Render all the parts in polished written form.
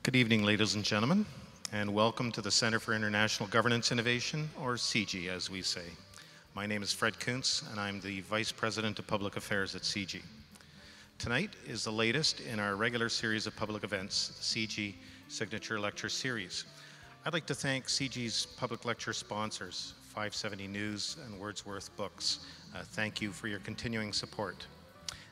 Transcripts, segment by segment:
Good evening, ladies and gentlemen, and welcome to the Center for International Governance Innovation, or CIGI, as we say. My name is Fred Kuntz, and I'm the Vice President of Public Affairs at CIGI. Tonight is the latest in our regular series of public events, the CIGI Signature Lecture Series. I'd like to thank CIGI's public lecture sponsors, 570 News and Wordsworth Books. Thank you for your continuing support.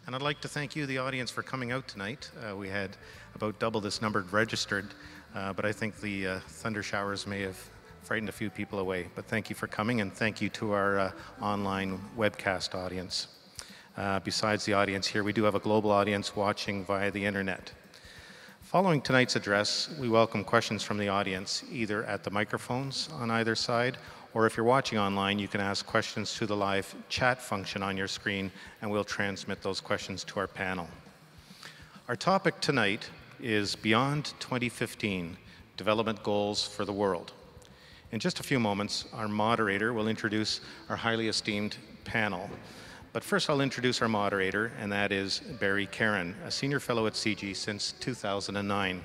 And I'd like to thank you, the audience, for coming out tonight. We had about double this number registered, but I think the thunder showers may have frightened a few people away. But thank you for coming, and thank you to our online webcast audience. Besides the audience here, we do have a global audience watching via the internet. Following tonight's address, we welcome questions from the audience, either at the microphones on either side, or if you're watching online, you can ask questions through the live chat function on your screen, and we'll transmit those questions to our panel. Our topic tonight is Beyond 2015, Development Goals for the World. In just a few moments, our moderator will introduce our highly esteemed panel. But first, I'll introduce our moderator, and that is Barry Carin, a senior fellow at CIGI since 2009.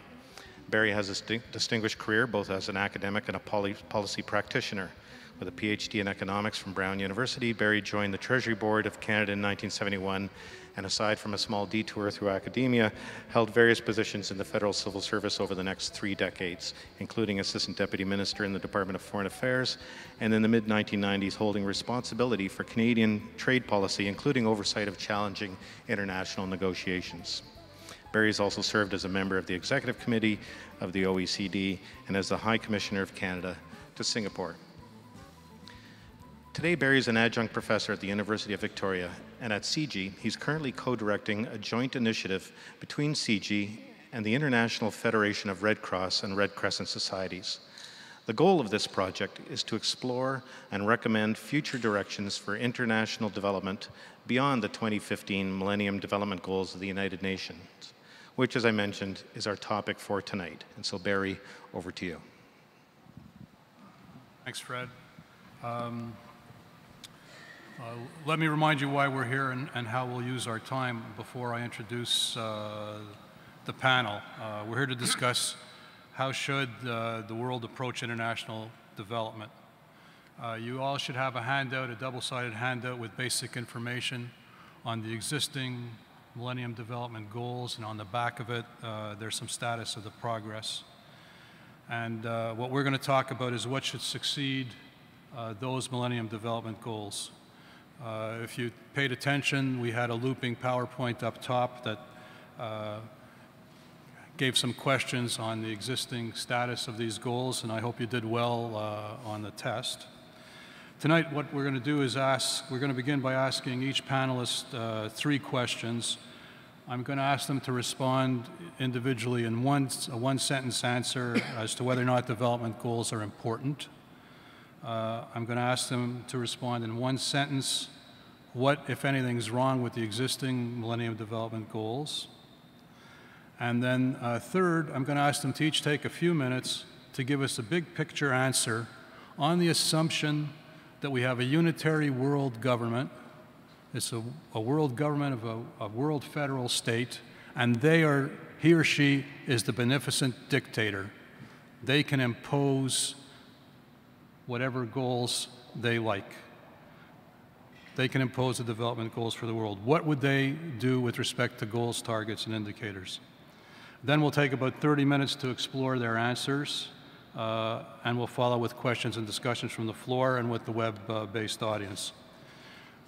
Barry has a distinguished career both as an academic and a policy practitioner. With a PhD in economics from Brown University, Barry joined the Treasury Board of Canada in 1971, and aside from a small detour through academia, held various positions in the Federal Civil Service over the next 3 decades, including Assistant Deputy Minister in the Department of Foreign Affairs, and in the mid-1990s holding responsibility for Canadian trade policy, including oversight of challenging international negotiations. Barry has also served as a member of the Executive Committee of the OECD and as the High Commissioner of Canada to Singapore. Today, Barry is an adjunct professor at the University of Victoria, and at CIGI, he's currently co-directing a joint initiative between CIGI and the International Federation of Red Cross and Red Crescent Societies. The goal of this project is to explore and recommend future directions for international development beyond the 2015 Millennium Development Goals of the United Nations, which, as I mentioned, is our topic for tonight. And so, Barry, over to you. Thanks, Fred. Let me remind you why we're here and how we'll use our time before I introduce the panel. We're here to discuss how should the world approach international development. You all should have a handout, a double-sided handout with basic information on the existing Millennium Development Goals, and on the back of it, there's some status of the progress. And what we're going to talk about is what should succeed those Millennium Development Goals. If you paid attention, we had a looping PowerPoint up top that gave some questions on the existing status of these goals, and I hope you did well on the test. Tonight, what we're going to do is we're going to begin by asking each panelist 3 questions. I'm going to ask them to respond individually in a one-sentence answer as to whether or not development goals are important. I'm going to ask them to respond in one sentence what, if anything, is wrong with the existing Millennium Development Goals. And then third, I'm going to ask them to each take a few minutes to give us a big picture answer on the assumption that we have a unitary world government. It's a world government of a world federal state, and he or she is the beneficent dictator. They can impose whatever goals they like. They can impose the development goals for the world. What would they do with respect to goals, targets, and indicators? Then we'll take about 30 minutes to explore their answers, and we'll follow with questions and discussions from the floor and with the web-based audience.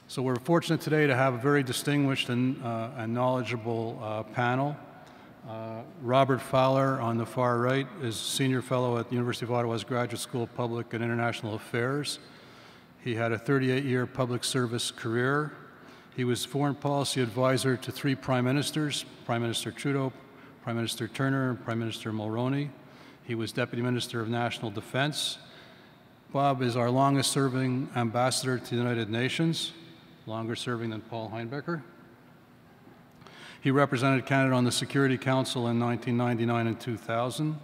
So we're fortunate today to have a very distinguished and knowledgeable panel. Robert Fowler on the far right is Senior Fellow at the University of Ottawa's Graduate School of Public and International Affairs. He had a 38-year public service career. He was Foreign Policy Advisor to 3 Prime Ministers, Prime Minister Trudeau, Prime Minister Turner, and Prime Minister Mulroney. He was Deputy Minister of National Defense. Bob is our longest-serving ambassador to the United Nations, longer serving than Paul Heinbecker. He represented Canada on the Security Council in 1999 and 2000.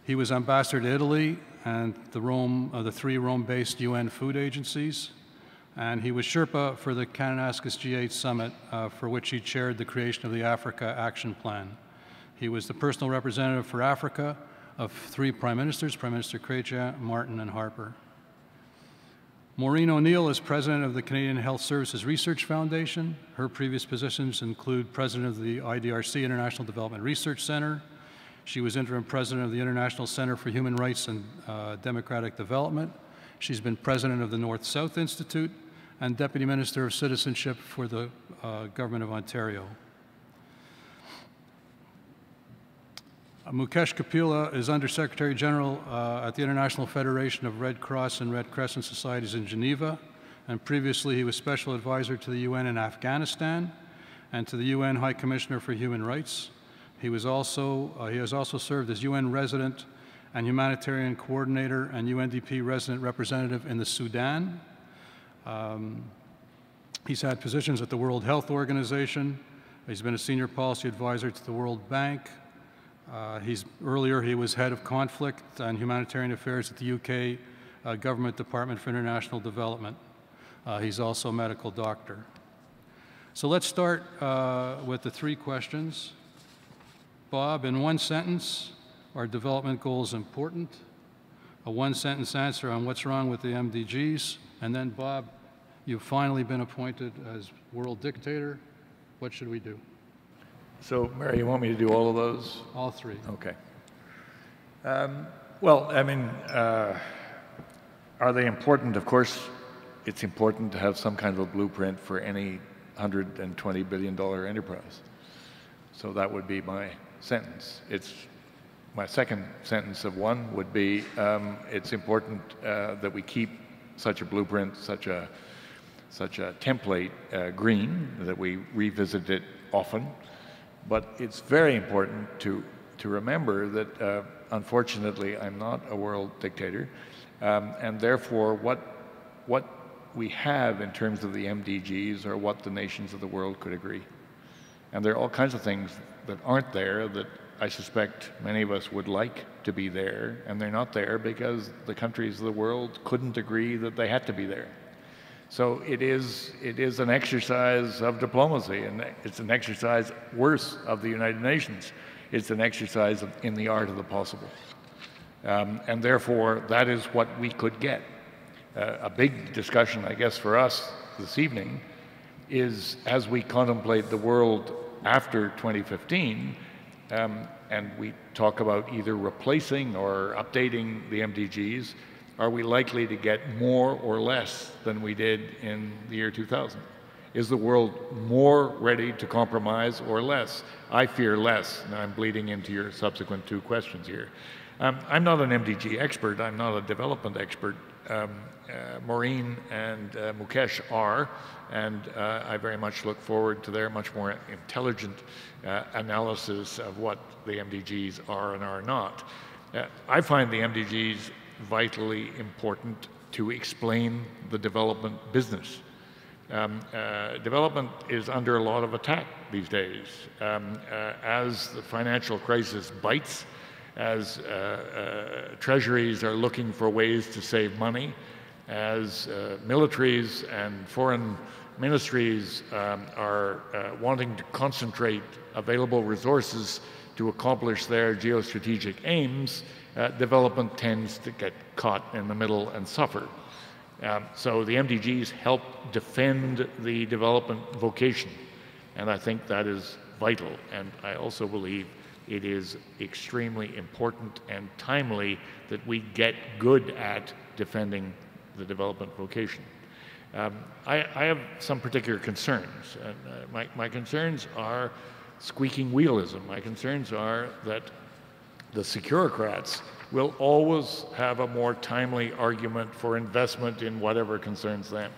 He was ambassador to Italy and the 3 Rome-based UN food agencies. And he was Sherpa for the Kananaskis G8 Summit, for which he chaired the creation of the Africa Action Plan. He was the personal representative for Africa of 3 prime ministers, Prime Minister Chrétien, Martin, and Harper. Maureen O'Neil is president of the Canadian Health Services Research Foundation. Her previous positions include president of the IDRC, International Development Research Center. She was interim president of the International Center for Human Rights and Democratic Development. She's been president of the North-South Institute and deputy minister of citizenship for the government of Ontario. Mukesh Gupta is Undersecretary General at the International Federation of Red Cross and Red Crescent Societies in Geneva, and previously he was Special Advisor to the UN in Afghanistan and to the UN High Commissioner for Human Rights. He has also served as UN Resident and Humanitarian Coordinator and UNDP Resident Representative in the Sudan. He's had positions at the World Health Organization. He's been a Senior Policy Advisor to the World Bank. Earlier he was Head of Conflict and Humanitarian Affairs at the UK Government Department for International Development. He's also a medical doctor. So let's start with the 3 questions. Bob, in 1 sentence, are development goals important? A 1-sentence answer on what's wrong with the MDGs. And then Bob, you've finally been appointed as world dictator. What should we do? So, Mary, you want me to do all of those? All 3. Okay. Well, I mean, are they important? Of course, it's important to have some kind of a blueprint for any $120 billion enterprise. So that would be my sentence. My second sentence of 1 would be, it's important that we keep such a blueprint, such a template green, that we revisit it often. But it's very important to remember that, unfortunately, I'm not a world dictator, and therefore what we have in terms of the MDGs are what the nations of the world could agree. And there are all kinds of things that aren't there that I suspect many of us would like to be there, and they're not there because the countries of the world couldn't agree that they had to be there. So it is an exercise of diplomacy, and it's an exercise worse of the United Nations. It's an exercise in the art of the possible. And therefore, that is what we could get. A big discussion, I guess, for us this evening is, as we contemplate the world after 2015, and we talk about either replacing or updating the MDGs, are we likely to get more or less than we did in the year 2000? Is the world more ready to compromise or less? I fear less. Now I'm bleeding into your subsequent 2 questions here. I'm not an MDG expert. I'm not a development expert. Maureen and Mukesh are, and I very much look forward to their much more intelligent analysis of what the MDGs are and are not. I find the MDGs vitally important to explain the development business. Development is under a lot of attack these days. As the financial crisis bites, as treasuries are looking for ways to save money, as militaries and foreign ministries are wanting to concentrate available resources to accomplish their geostrategic aims, development tends to get caught in the middle and suffer. So the MDGs help defend the development vocation, and I think that is vital. And I also believe it is extremely important and timely that we get good at defending the development vocation. I have some particular concerns, and my concerns are squeaking wheelism. My concerns are that the securocrats will always have a more timely argument for investment in whatever concerns them.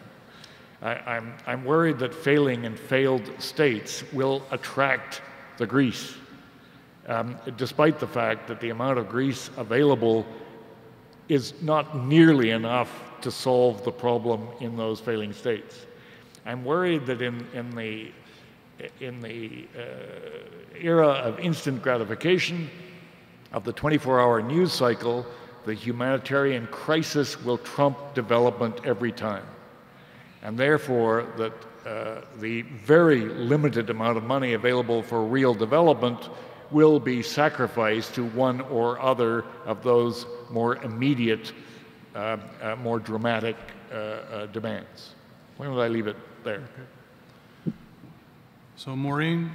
I'm worried that failing and failed states will attract the grease, despite the fact that the amount of grease available is not nearly enough to solve the problem in those failing states. I'm worried that in the era of instant gratification, of the 24-hour news cycle, the humanitarian crisis will trump development every time. And therefore, that the very limited amount of money available for real development will be sacrificed to one or other of those more immediate, more dramatic demands. Why don't I leave it there? Okay. So Maureen,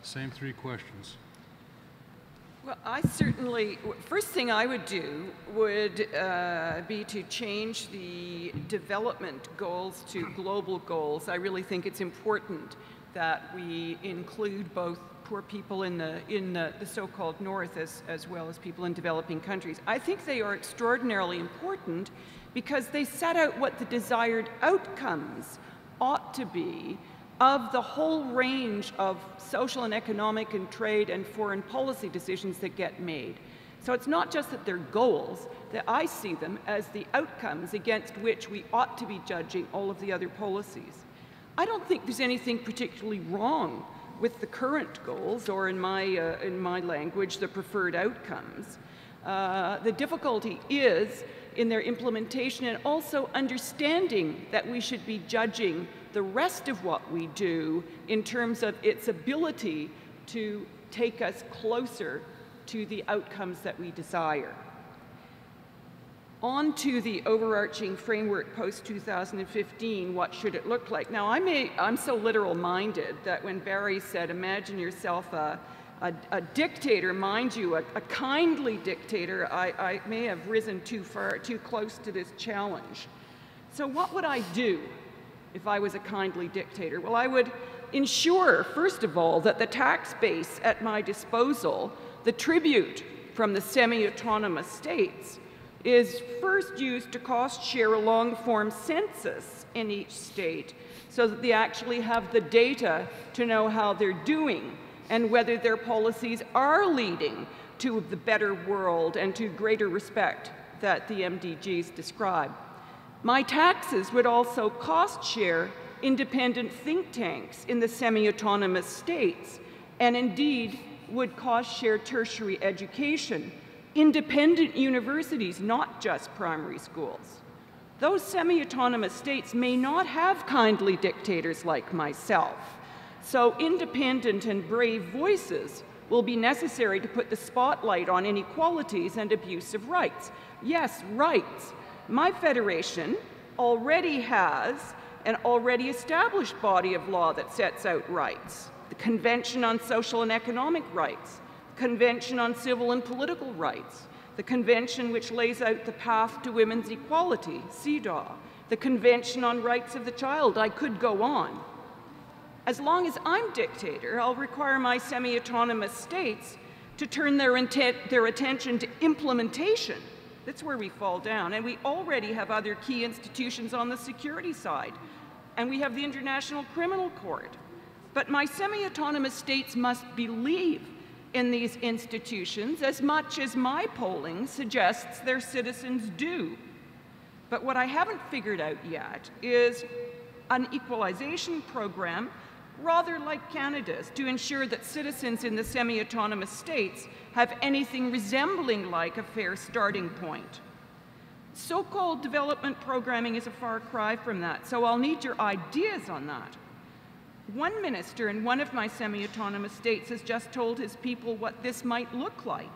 same three questions. Well, I certainly, first thing I would do would be to change the development goals to global goals. I really think it's important that we include both poor people in the so-called North as well as people in developing countries. I think they are extraordinarily important because they set out what the desired outcomes ought to be of the whole range of social and economic and trade and foreign policy decisions that get made. So it's not just that they're goals, that I see them as the outcomes against which we ought to be judging all of the other policies. I don't think there's anything particularly wrong with the current goals, or in my language, the preferred outcomes. The difficulty is in their implementation and also understanding that we should be judging the rest of what we do in terms of its ability to take us closer to the outcomes that we desire. On to the overarching framework post-2015, what should it look like? Now, I'm so literal-minded that when Barry said, imagine yourself a dictator, mind you, a kindly dictator, I may have risen too close to this challenge. So what would I do if I was a kindly dictator? Well, I would ensure, first of all, that the tax base at my disposal, the tribute from the semi-autonomous states, is first used to cost share a long-form census in each state so that they actually have the data to know how they're doing and whether their policies are leading to the better world and to greater respect that the MDGs describe. My taxes would also cost share independent think tanks in the semi-autonomous states, and indeed would cost share tertiary education, independent universities, not just primary schools. Those semi-autonomous states may not have kindly dictators like myself, so independent and brave voices will be necessary to put the spotlight on inequalities and abuse of rights. Yes, rights. My federation already has an already established body of law that sets out rights. The Convention on Social and Economic Rights, Convention on Civil and Political Rights, the Convention which lays out the path to women's equality, CIDA, the Convention on Rights of the Child. I could go on. As long as I'm dictator, I'll require my semi-autonomous states to turn their attention to implementation. That's where we fall down. And we already have other key institutions on the security side. And we have the International Criminal Court. But my semi-autonomous states must believe in these institutions as much as my polling suggests their citizens do. But what I haven't figured out yet is an equalization program rather like Canada's to ensure that citizens in the semi-autonomous states have anything resembling like a fair starting point. So-called development programming is a far cry from that, so I'll need your ideas on that. One minister in one of my semi-autonomous states has just told his people what this might look like,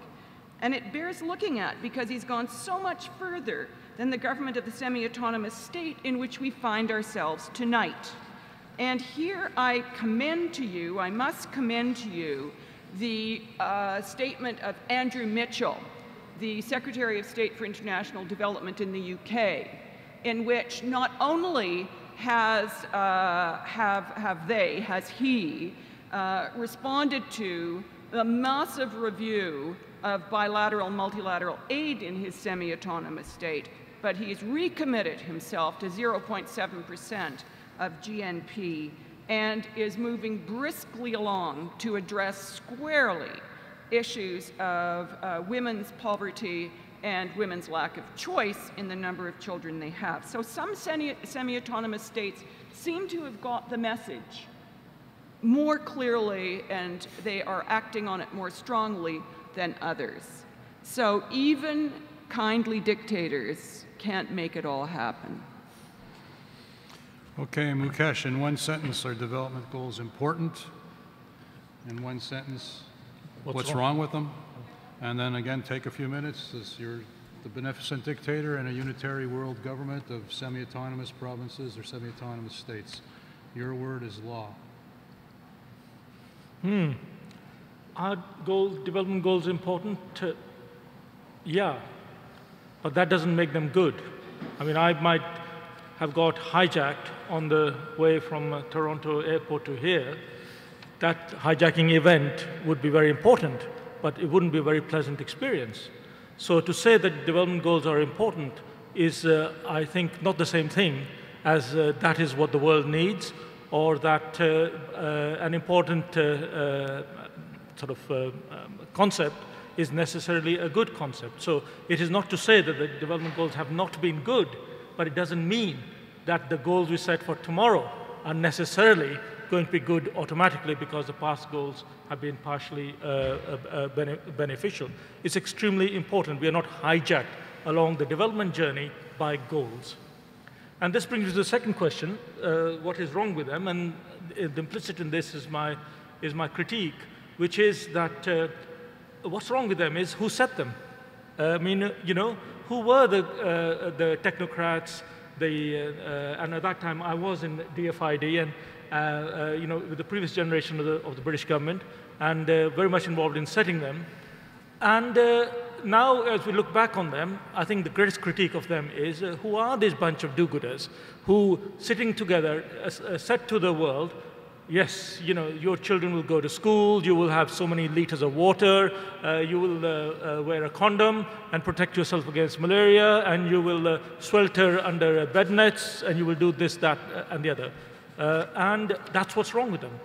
and it bears looking at because he's gone so much further than the government of the semi-autonomous state in which we find ourselves tonight. And here I commend to you, I must commend to you, the statement of Andrew Mitchell, the Secretary of State for International Development in the UK, in which not only has he responded to the massive review of bilateral, multilateral aid in his semi-autonomous state, but he's recommitted himself to 0.7% of GNP and is moving briskly along to address squarely issues of women's poverty and women's lack of choice in the number of children they have. So some semi-autonomous states seem to have got the message more clearly, and they are acting on it more strongly than others. So even kindly dictators can't make it all happen. Okay, Mukesh, in one sentence, are development goals important? In one sentence, what's wrong with them, and then again take a few minutes as you're the beneficent dictator in a unitary world government of semi-autonomous provinces or semi-autonomous states. Your word is law. Are development goals important? Yeah, but that doesn't make them good. I mean, I might have got hijacked on the way from Toronto airport to here. That hijacking event would be very important, but it wouldn't be a very pleasant experience. So to say that development goals are important is, I think, not the same thing as that is what the world needs, or that an important concept is necessarily a good concept. So it is not to say that the development goals have not been good, but it doesn't mean that the goals we set for tomorrow are necessarily going to be good automatically because the past goals have been partially beneficial. It's extremely important. We are not hijacked along the development journey by goals. And this brings me to the second question, what is wrong with them? And implicit in this is my critique, which is that what's wrong with them is who set them. I mean, you know, who were the technocrats, and at that time I was in DFID, and you know, with the previous generation of the British government, and very much involved in setting them. And now, as we look back on them, I think the greatest critique of them is who are this bunch of do-gooders who, sitting together, said to the world, yes, you know, your children will go to school, you will have so many liters of water, you will wear a condom and protect yourself against malaria, and you will swelter under bed nets, and you will do this, that, and the other. And that's what's wrong with them,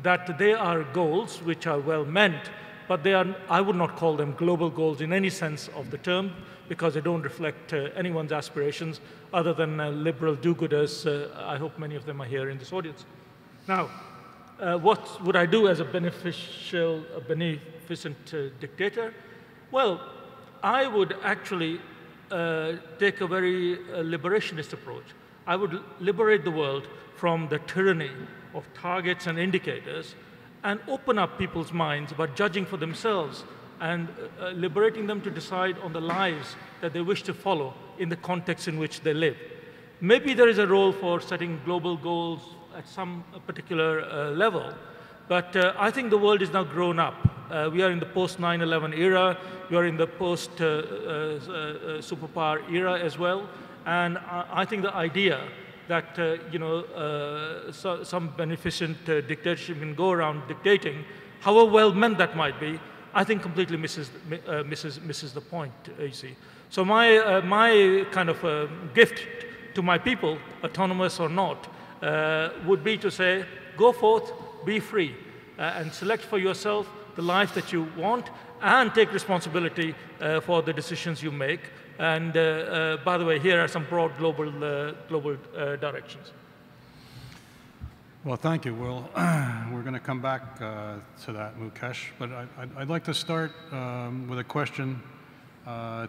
that they are goals which are well meant, but they are, I would not call them global goals in any sense of the term, because they don't reflect anyone's aspirations other than liberal do-gooders. I hope many of them are here in this audience. Now, what would I do as a beneficent dictator? Well, I would actually take a very liberationist approach. I would liberate the world from the tyranny of targets and indicators and open up people's minds about judging for themselves and liberating them to decide on the lives that they wish to follow in the context in which they live. Maybe there is a role for setting global goals at some particular level, but I think the world is now grown up. We are in the post-9/11 era, we are in the post-superpower era as well, and I think the idea that you know, some beneficent dictatorship can go around dictating, however well meant that might be, I think completely misses the point, you see. So my kind of gift to my people, autonomous or not, would be to say, go forth, be free, and select for yourself the life that you want, and take responsibility for the decisions you make. And by the way, here are some broad global directions. Well, thank you. Well, we're going to come back to that, Mukesh, but I'd like to start with a question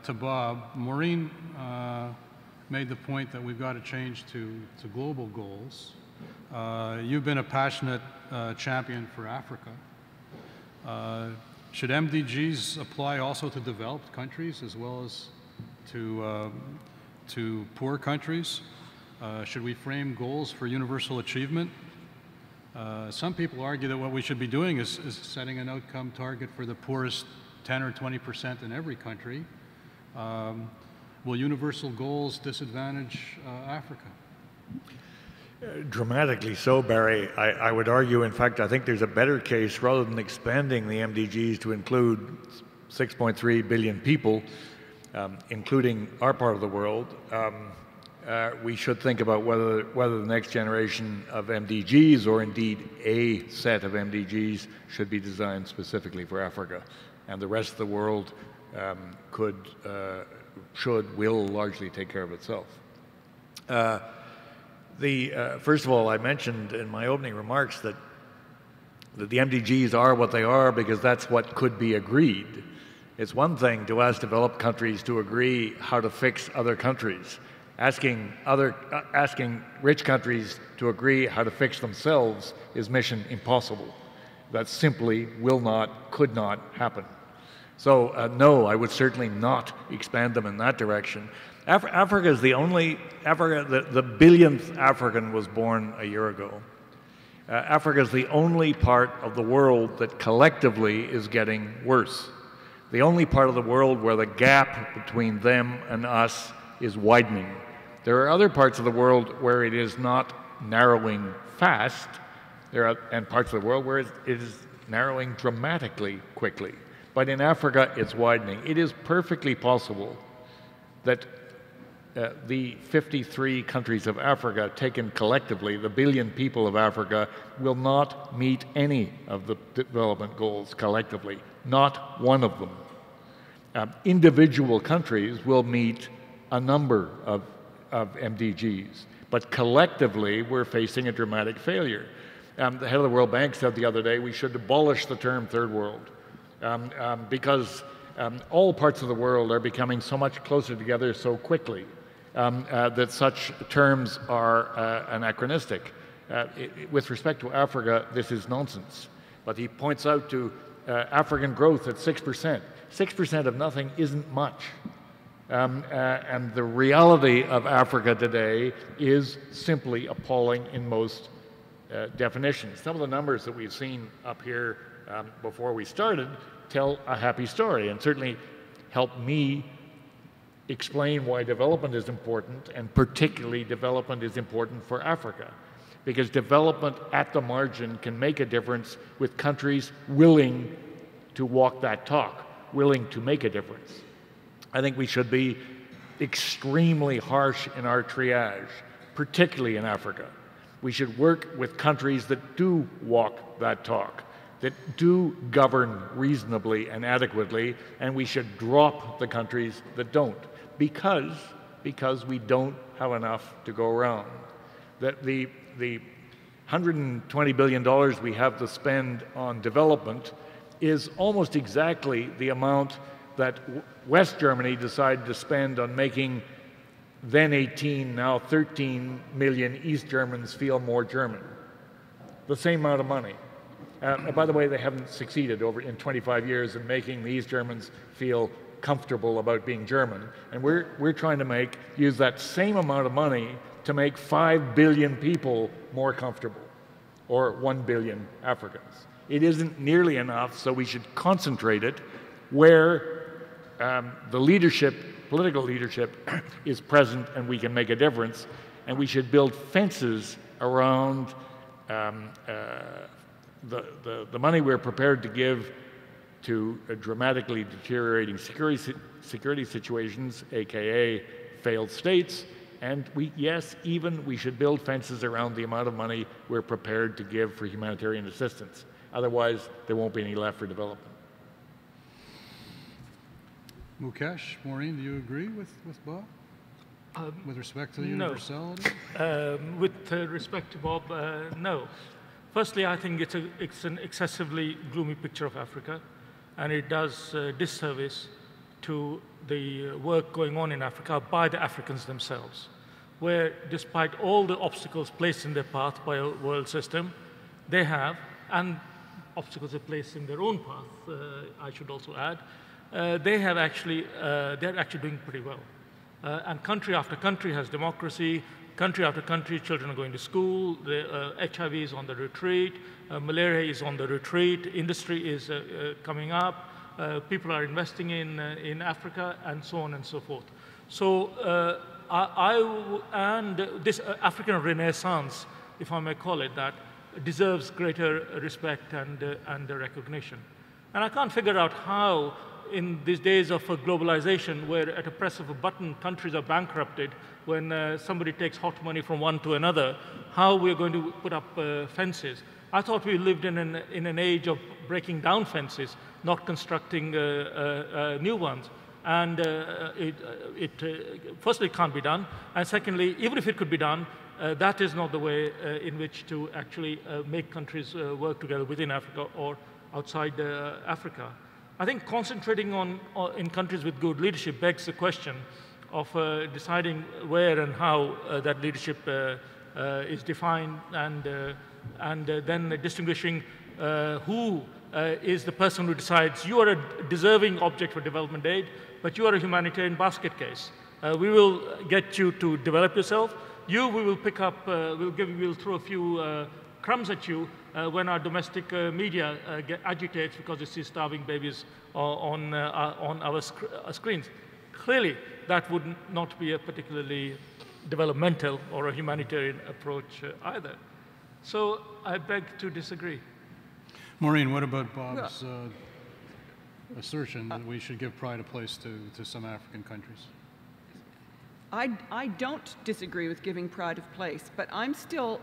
to Bob. Maureen made the point that we've got to change to global goals. You've been a passionate champion for Africa. Should MDGs apply also to developed countries as well as to poor countries? Should we frame goals for universal achievement? Some people argue that what we should be doing is setting an outcome target for the poorest 10 or 20% in every country. Will universal goals disadvantage Africa? Dramatically so, Barry. I would argue, in fact, I think there's a better case, rather than expanding the MDGs to include 6.3 billion people, including our part of the world, we should think about whether the next generation of MDGs, or indeed a set of MDGs, should be designed specifically for Africa. And the rest of the world will largely take care of itself. First of all, I mentioned in my opening remarks that the MDGs are what they are because that's what could be agreed. It's one thing to ask developed countries to agree how to fix other countries. Asking rich countries to agree how to fix themselves is mission impossible. that simply will not, could not happen. So no, I would certainly not expand them in that direction. Africa is the only, the billionth African was born a year ago. Africa is the only part of the world that collectively is getting worse. The only part of the world where the gap between them and us is widening. There are other parts of the world where it is not narrowing fast. And parts of the world where it is narrowing dramatically quickly. But in Africa, it's widening. It is perfectly possible that the 53 countries of Africa, taken collectively, the billion people of Africa, will not meet any of the development goals collectively, not one of them. Individual countries will meet a number of MDGs, but collectively, we're facing a dramatic failure. The head of the World Bank said the other day we should abolish the term third world because all parts of the world are becoming so much closer together so quickly that such terms are anachronistic. With respect to Africa, this is nonsense. But he points out to African growth at 6%. 6% of nothing isn't much. And the reality of Africa today is simply appalling in most definitions. Some of the numbers that we've seen up here before we started tell a happy story and certainly help me explain why development is important, and particularly development is important for Africa. Because development at the margin can make a difference with countries willing to walk that talk, willing to make a difference. I think we should be extremely harsh in our triage, particularly in Africa. We should work with countries that do walk that talk, that do govern reasonably and adequately, and we should drop the countries that don't, because we don't have enough to go around. That the $120 billion we have to spend on development is almost exactly the amount that West Germany decided to spend on making then 18, now 13 million East Germans feel more German. The same amount of money. By the way, they haven't succeeded in 25 years in making the East Germans feel comfortable about being German. And we're trying to use that same amount of money to make 5 billion people more comfortable, or 1 billion Africans. It isn't nearly enough, so we should concentrate it where the leadership, political leadership, is present and we can make a difference, and we should build fences around the money we're prepared to give to dramatically deteriorating security situations, aka failed states, and we should build fences around the amount of money we're prepared to give for humanitarian assistance. Otherwise, there won't be any left for development. Mukesh, Maureen, do you agree with Bob with respect to the universality? No. With respect to Bob, no. Firstly, I think it's an excessively gloomy picture of Africa, and it does disservice to the work going on in Africa by the Africans themselves, where despite all the obstacles placed in their path by a world system, they have, and obstacles are placed in their own path, I should also add, they're actually doing pretty well. And country after country has democracy. Country after country, children are going to school. The HIV is on the retreat. Malaria is on the retreat. Industry is coming up. People are investing in Africa, and so on and so forth. So this African Renaissance, if I may call it that, deserves greater respect and recognition. And I can't figure out how, in these days of globalization, where at a press of a button countries are bankrupted, when somebody takes hot money from one to another, how we're going to put up fences. I thought we lived in an age of breaking down fences, not constructing new ones. And firstly, it can't be done. And secondly, even if it could be done, that is not the way in which to actually make countries work together within Africa or outside Africa. I think concentrating in countries with good leadership begs the question of deciding where and how that leadership is defined, and then distinguishing who is the person who decides you are a deserving object for development aid, but you are a humanitarian basket case. We will get you to develop yourself. We will pick up, we'll throw a few crumbs at you when our domestic media agitates because they see starving babies on our screens. Clearly, that would not be a particularly developmental or a humanitarian approach either. So I beg to disagree. Maureen, what about Bob's assertion that we should give pride of place to some African countries? I don't disagree with giving pride of place, but I'm still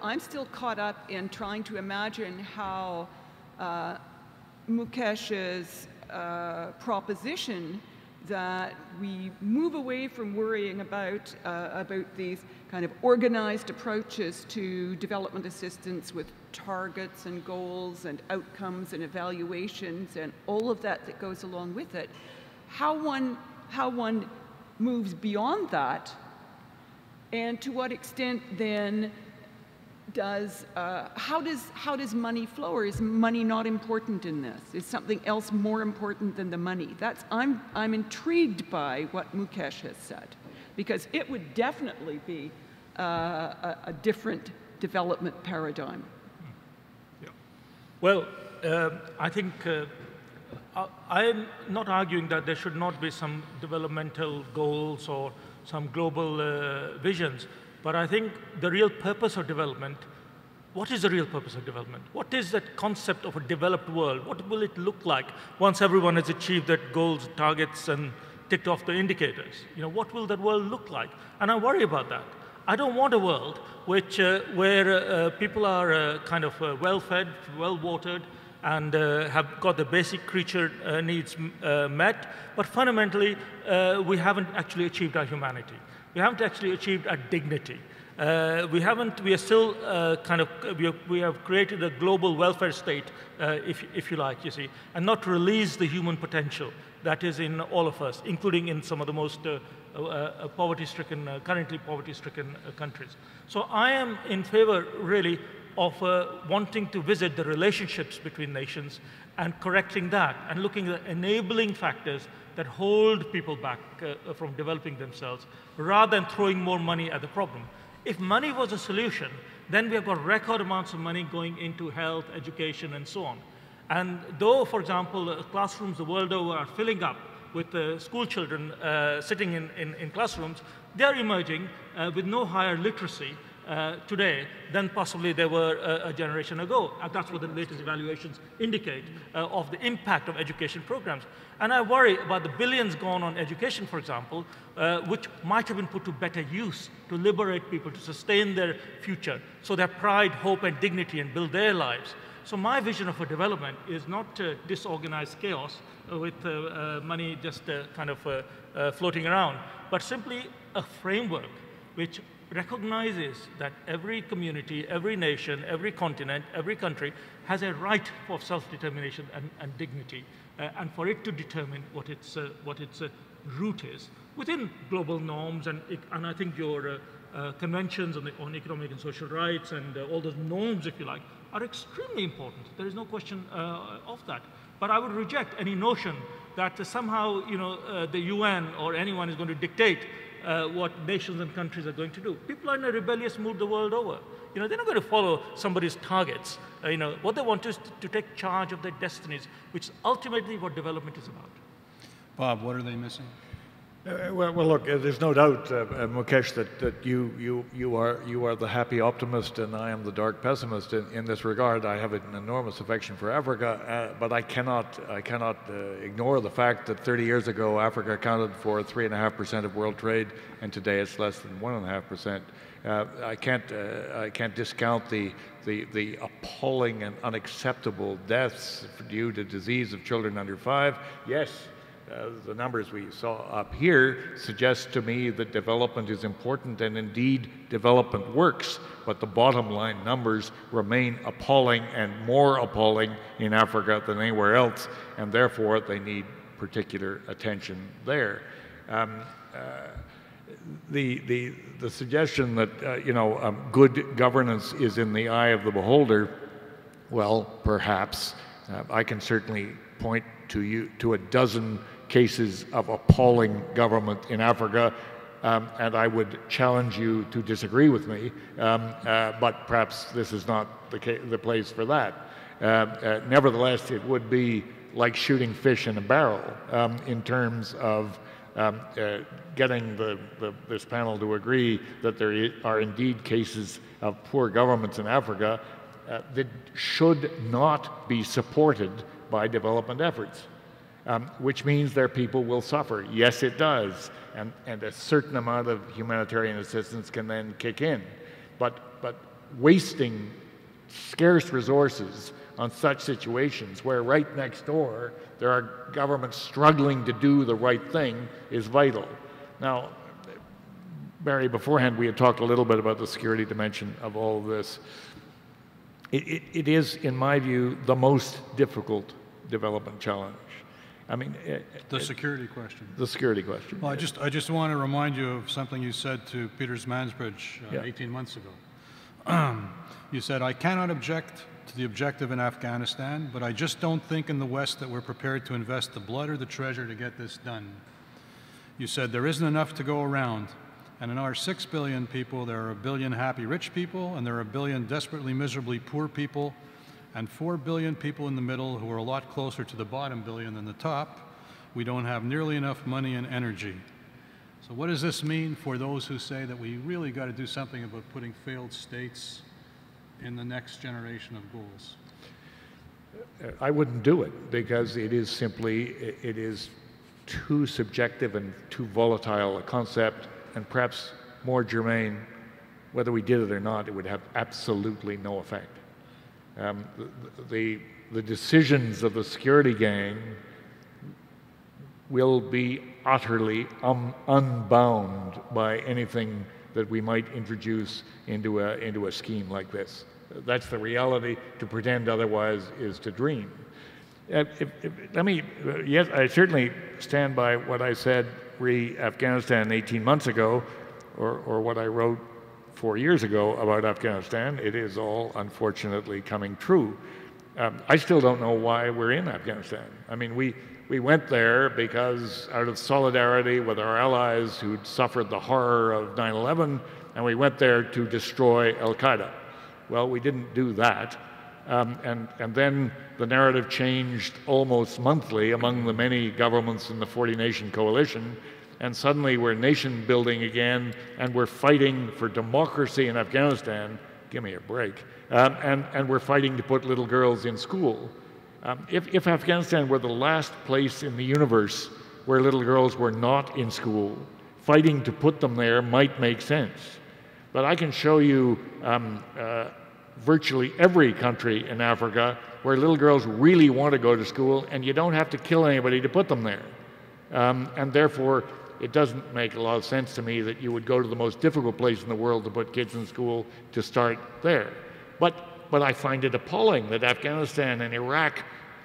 caught up in trying to imagine how Mukesh's proposition that we move away from worrying about these kind of organized approaches to development assistance with targets and goals and outcomes and evaluations and all of that that goes along with it, how one moves beyond that, and to what extent then how does money flow, or is money not important in this? Is something else more important than the money? I'm intrigued by what Mukesh has said, because it would definitely be a different development paradigm. Yeah. Well, I think I'm not arguing that there should not be some developmental goals or some global visions. But I think the real purpose of development, what is the real purpose of development? What is that concept of a developed world? What will it look like once everyone has achieved their goals, targets, and ticked off the indicators? What will that world look like? And I worry about that. I don't want a world where people are kind of well-fed, well-watered, and have got the basic creature needs met, but fundamentally we haven't actually achieved our humanity. We haven't actually achieved our dignity. We are still we have created a global welfare state, if you like, you see, and not released the human potential that is in all of us, including in some of the most currently poverty-stricken countries. So I am in favor, really, of wanting to visit the relationships between nations and correcting that and looking at enabling factors that hold people back from developing themselves, rather than throwing more money at the problem. If money was a solution, then we have got record amounts of money going into health, education, and so on. And though, for example, classrooms the world over are filling up with school children sitting in classrooms, they are emerging with no higher literacy today than possibly they were a generation ago. And that's what the latest evaluations indicate of the impact of education programs. And I worry about the billions gone on education, for example, which might have been put to better use to liberate people, to sustain their future, so their pride, hope, and dignity, and build their lives. So my vision of a development is not disorganized chaos with money just floating around, but simply a framework which recognizes that every community, every nation, every continent, every country has a right for self-determination and dignity, and for it to determine what its root is within global norms. And I think your conventions on economic and social rights and all those norms, if you like, are extremely important. There is no question of that. But I would reject any notion that somehow the UN or anyone is going to dictate what nations and countries are going to do. People are in a rebellious mood the world over. They're not going to follow somebody's targets. What they want is to take charge of their destinies, which is ultimately what development is about. Bob, what are they missing? Well, look, there's no doubt, Mukesh, that you are the happy optimist and I am the dark pessimist in this regard. I have an enormous affection for Africa, but I cannot ignore the fact that 30 years ago Africa accounted for 3.5% of world trade, and today it's less than 1.5%. I can't discount the appalling and unacceptable deaths due to disease of children under 5. Yes. The numbers we saw up here suggest to me that development is important, and indeed development works, but the bottom line numbers remain appalling, and more appalling in Africa than anywhere else, and therefore they need particular attention there. The suggestion that good governance is in the eye of the beholder, well, perhaps. I can certainly point to a dozen cases of appalling government in Africa, and I would challenge you to disagree with me, but perhaps this is not the place for that. Nevertheless, it would be like shooting fish in a barrel in terms of getting this panel to agree that there are indeed cases of poor governments in Africa that should not be supported by development efforts, which means their people will suffer. Yes, it does, and a certain amount of humanitarian assistance can then kick in. But wasting scarce resources on such situations where right next door there are governments struggling to do the right thing is vital. Now, Barry, beforehand we had talked a little bit about the security dimension of all of this. It is, in my view, the most difficult development challenge. I mean, the security question. The security question. Well, I just want to remind you of something you said to Peters Mansbridge 18 months ago. You said, "I cannot object to the objective in Afghanistan, but I just don't think in the West that we're prepared to invest the blood or the treasure to get this done." You said, "There isn't enough to go around. And in our 6 billion people, there are 1 billion happy rich people, and there are 1 billion desperately miserably poor people, and 4 billion people in the middle who are a lot closer to the bottom billion than the top. We don't have nearly enough money and energy." So what does this mean for those who say that we really got to do something about putting failed states in the next generation of goals? I wouldn't do it because it is too subjective and too volatile a concept, and perhaps more germane, whether we did it or not, it would have absolutely no effect. The decisions of the security gang will be utterly unbound by anything that we might introduce into a scheme like this. That's the reality. To pretend otherwise is to dream. Yes, I certainly stand by what I said re-Afghanistan 18 months ago, or what I wrote 4 years ago about Afghanistan. It is all unfortunately coming true. I still don't know why we're in Afghanistan. I mean, we went there because out of solidarity with our allies who'd suffered the horror of 9/11, and we went there to destroy Al-Qaeda. Well, we didn't do that. And then the narrative changed almost monthly among the many governments in the 40-nation coalition, and suddenly we're nation building again, and we're fighting for democracy in Afghanistan. Give me a break. And we're fighting to put little girls in school. If Afghanistan were the last place in the universe where little girls were not in school, fighting to put them there might make sense. But I can show you virtually every country in Africa where little girls really want to go to school, and you don't have to kill anybody to put them there. And therefore, it doesn't make a lot of sense to me that you would go to the most difficult place in the world to put kids in school to start there. But I find it appalling that Afghanistan and Iraq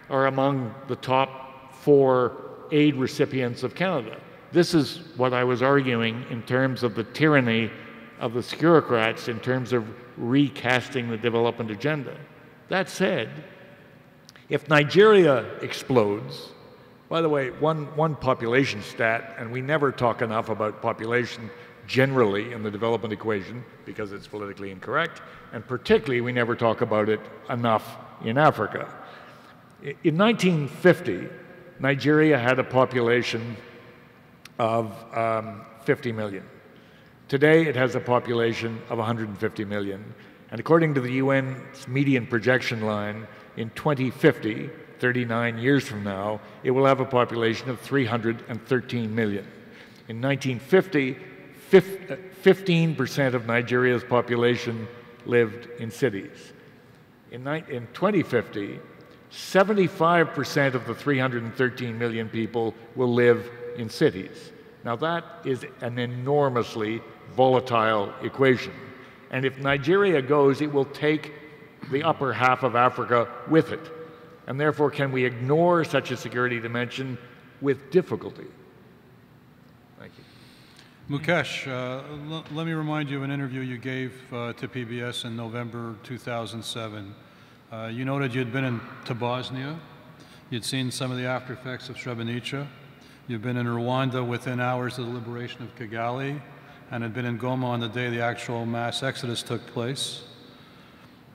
are among the top 4 aid recipients of Canada. This is what I was arguing in terms of the tyranny of the securocrats in terms of recasting the development agenda. That said, if Nigeria explodes, by the way, one population stat, and we never talk enough about population generally in the development equation because it's politically incorrect, and particularly we never talk about it enough in Africa. In 1950, Nigeria had a population of 50 million. Today, it has a population of 150 million. And according to the UN's median projection line, in 2050, 39 years from now, it will have a population of 313 million. In 1950, 15% of Nigeria's population lived in cities. In 2050, 75% of the 313 million people will live in cities. Now that is an enormously volatile equation. And if Nigeria goes, it will take the upper half of Africa with it. And therefore, can we ignore such a security dimension with difficulty? Thank you. Mukesh, let me remind you of an interview you gave to PBS in November 2007. You noted you'd been to Bosnia. You'd seen some of the after effects of Srebrenica. You've been in Rwanda within hours of the liberation of Kigali, and had been in Goma on the day the actual mass exodus took place.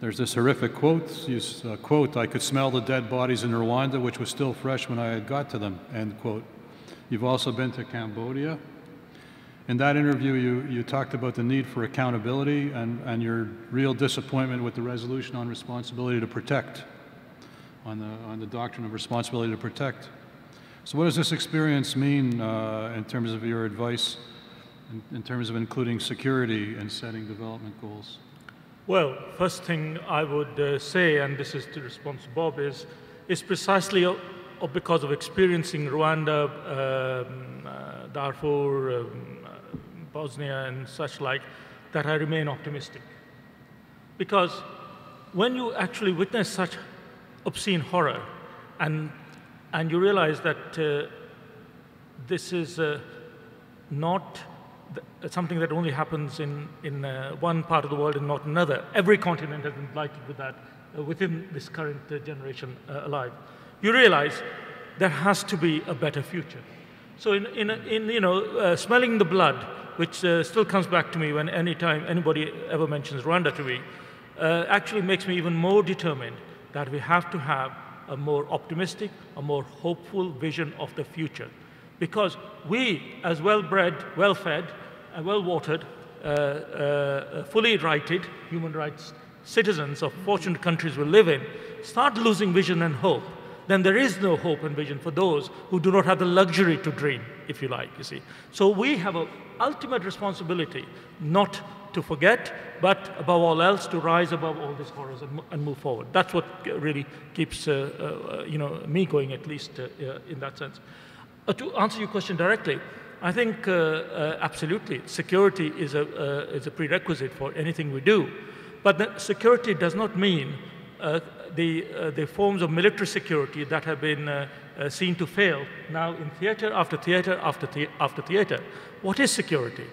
There's this horrific quote, quote, "I could smell the dead bodies in Rwanda, which was still fresh when I had got to them," end quote. You've also been to Cambodia. In that interview, you talked about the need for accountability and your real disappointment with the resolution on responsibility to protect, on the doctrine of responsibility to protect. So what does this experience mean in terms of your advice, in terms of including security in setting development goals? Well, first thing I would say, and this is to respond to Bob, is precisely because of experiencing Rwanda, Darfur, Bosnia, and such like, that I remain optimistic. Because when you actually witness such obscene horror, and you realize that this is not something that only happens in one part of the world and not another. Every continent has been blighted with that within this current generation alive. You realize there has to be a better future. So smelling the blood, which still comes back to me when anytime anybody ever mentions Rwanda to me, actually makes me even more determined that we have to have a more optimistic, a more hopeful vision of the future. Because we, as well-bred, well-fed, well-watered, fully righted human rights citizens of fortunate countries we live in, start losing vision and hope, then there is no hope and vision for those who do not have the luxury to dream, if you like, you see. So we have an ultimate responsibility not to forget, but above all else, to rise above all these horrors and move forward. That's what really keeps me going, at least in that sense. To answer your question directly, I think absolutely security is a prerequisite for anything we do. But the security does not mean the forms of military security that have been seen to fail now in theater after theater after theater. What is security?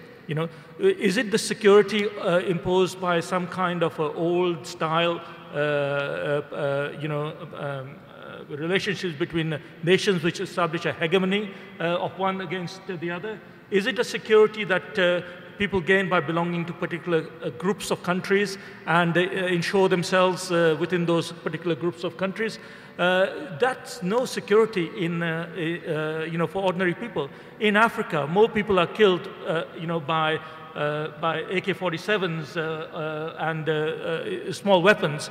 Is it the security imposed by some kind of old style, relationships between nations which establish a hegemony of one against the other? Is it a security that people gain by belonging to particular groups of countries and ensure themselves within those particular groups of countries? That's no security for ordinary people. In Africa, more people are killed, by AK-47s and small weapons,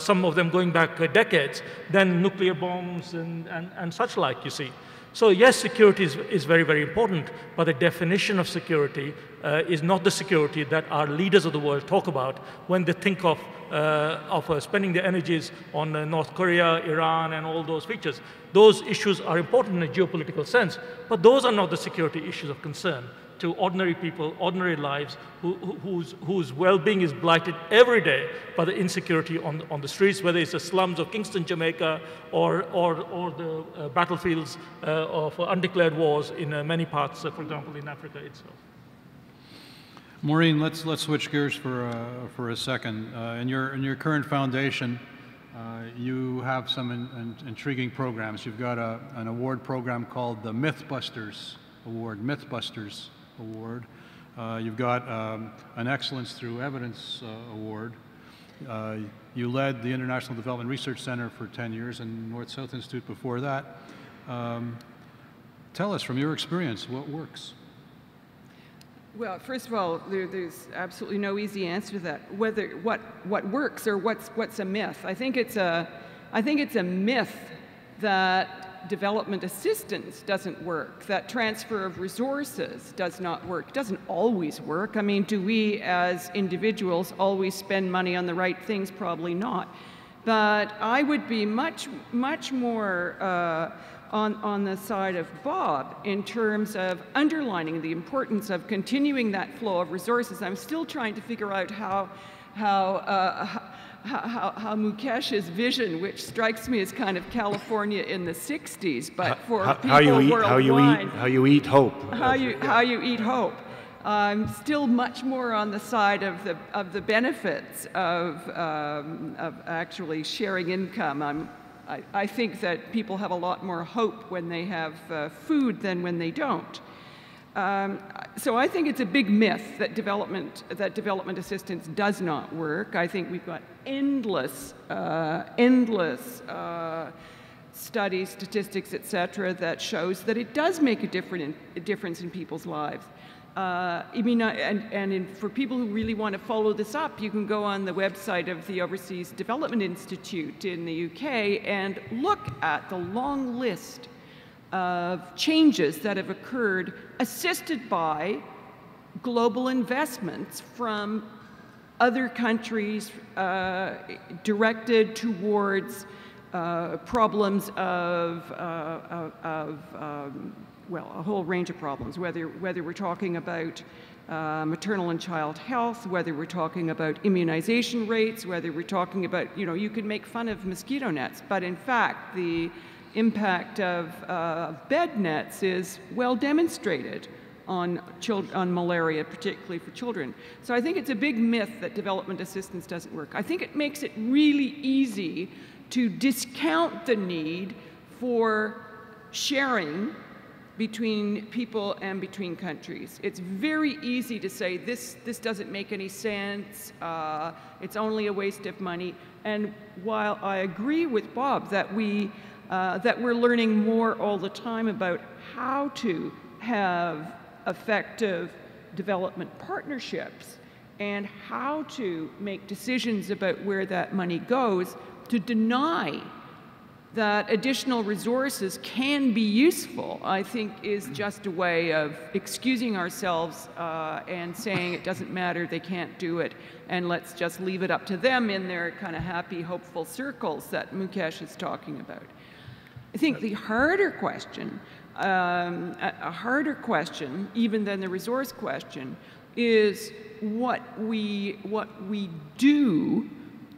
some of them going back decades, than nuclear bombs and such like, you see. So yes, security is very, very important, but the definition of security is not the security that our leaders of the world talk about when they think of spending their energies on North Korea, Iran, and all those features. Those issues are important in a geopolitical sense, but those are not the security issues of concern to ordinary people, ordinary lives, whose well-being is blighted every day by the insecurity on the streets, whether it's the slums of Kingston, Jamaica, or the battlefields of undeclared wars in many parts, for example, in Africa itself. Maureen, let's switch gears for a second. In your current foundation, you have some intriguing programs. You've got an award program called the Mythbusters Award. You've got an Excellence Through Evidence Award. You led the International Development Research Center for 10 years and North-South Institute before that. Tell us, from your experience, what works? Well, first of all, there's absolutely no easy answer to that. What works or what's a myth? I think it's a myth that development assistance doesn't work, that transfer of resources does not work. It doesn't always work. I mean, do we as individuals always spend money on the right things? Probably not. But I would be much more on the side of Bob in terms of underlining the importance of continuing that flow of resources. I'm still trying to figure out how Mukesh's vision, which strikes me as kind of California in the 60s, but for people worldwide, how you eat hope. How you eat hope. I'm still much more on the side of the benefits of actually sharing income. I think that people have a lot more hope when they have food than when they don't. So I think it's a big myth that development assistance does not work. I think we've got endless studies, statistics, etc., that shows that it does make a difference in people's lives. For people who really want to follow this up, you can go on the website of the Overseas Development Institute in the UK and look at the long list of changes that have occurred assisted by global investments from other countries directed towards problems well, a whole range of problems, whether we're talking about maternal and child health, whether we're talking about immunization rates, whether we're talking about, you can make fun of mosquito nets, but in fact, the impact of bed nets is well demonstrated on malaria, particularly for children. So I think it's a big myth that development assistance doesn't work. I think it makes it really easy to discount the need for sharing between people and between countries. It's very easy to say this doesn't make any sense, it's only a waste of money. And while I agree with Bob that we're learning more all the time about how to have effective development partnerships and how to make decisions about where that money goes, to deny that additional resources can be useful, I think, is just a way of excusing ourselves and saying it doesn't matter, they can't do it, and let's just leave it up to them in their kind of happy, hopeful circles that Mukesh is talking about. I think the harder question, a harder question even than the resource question, is what we do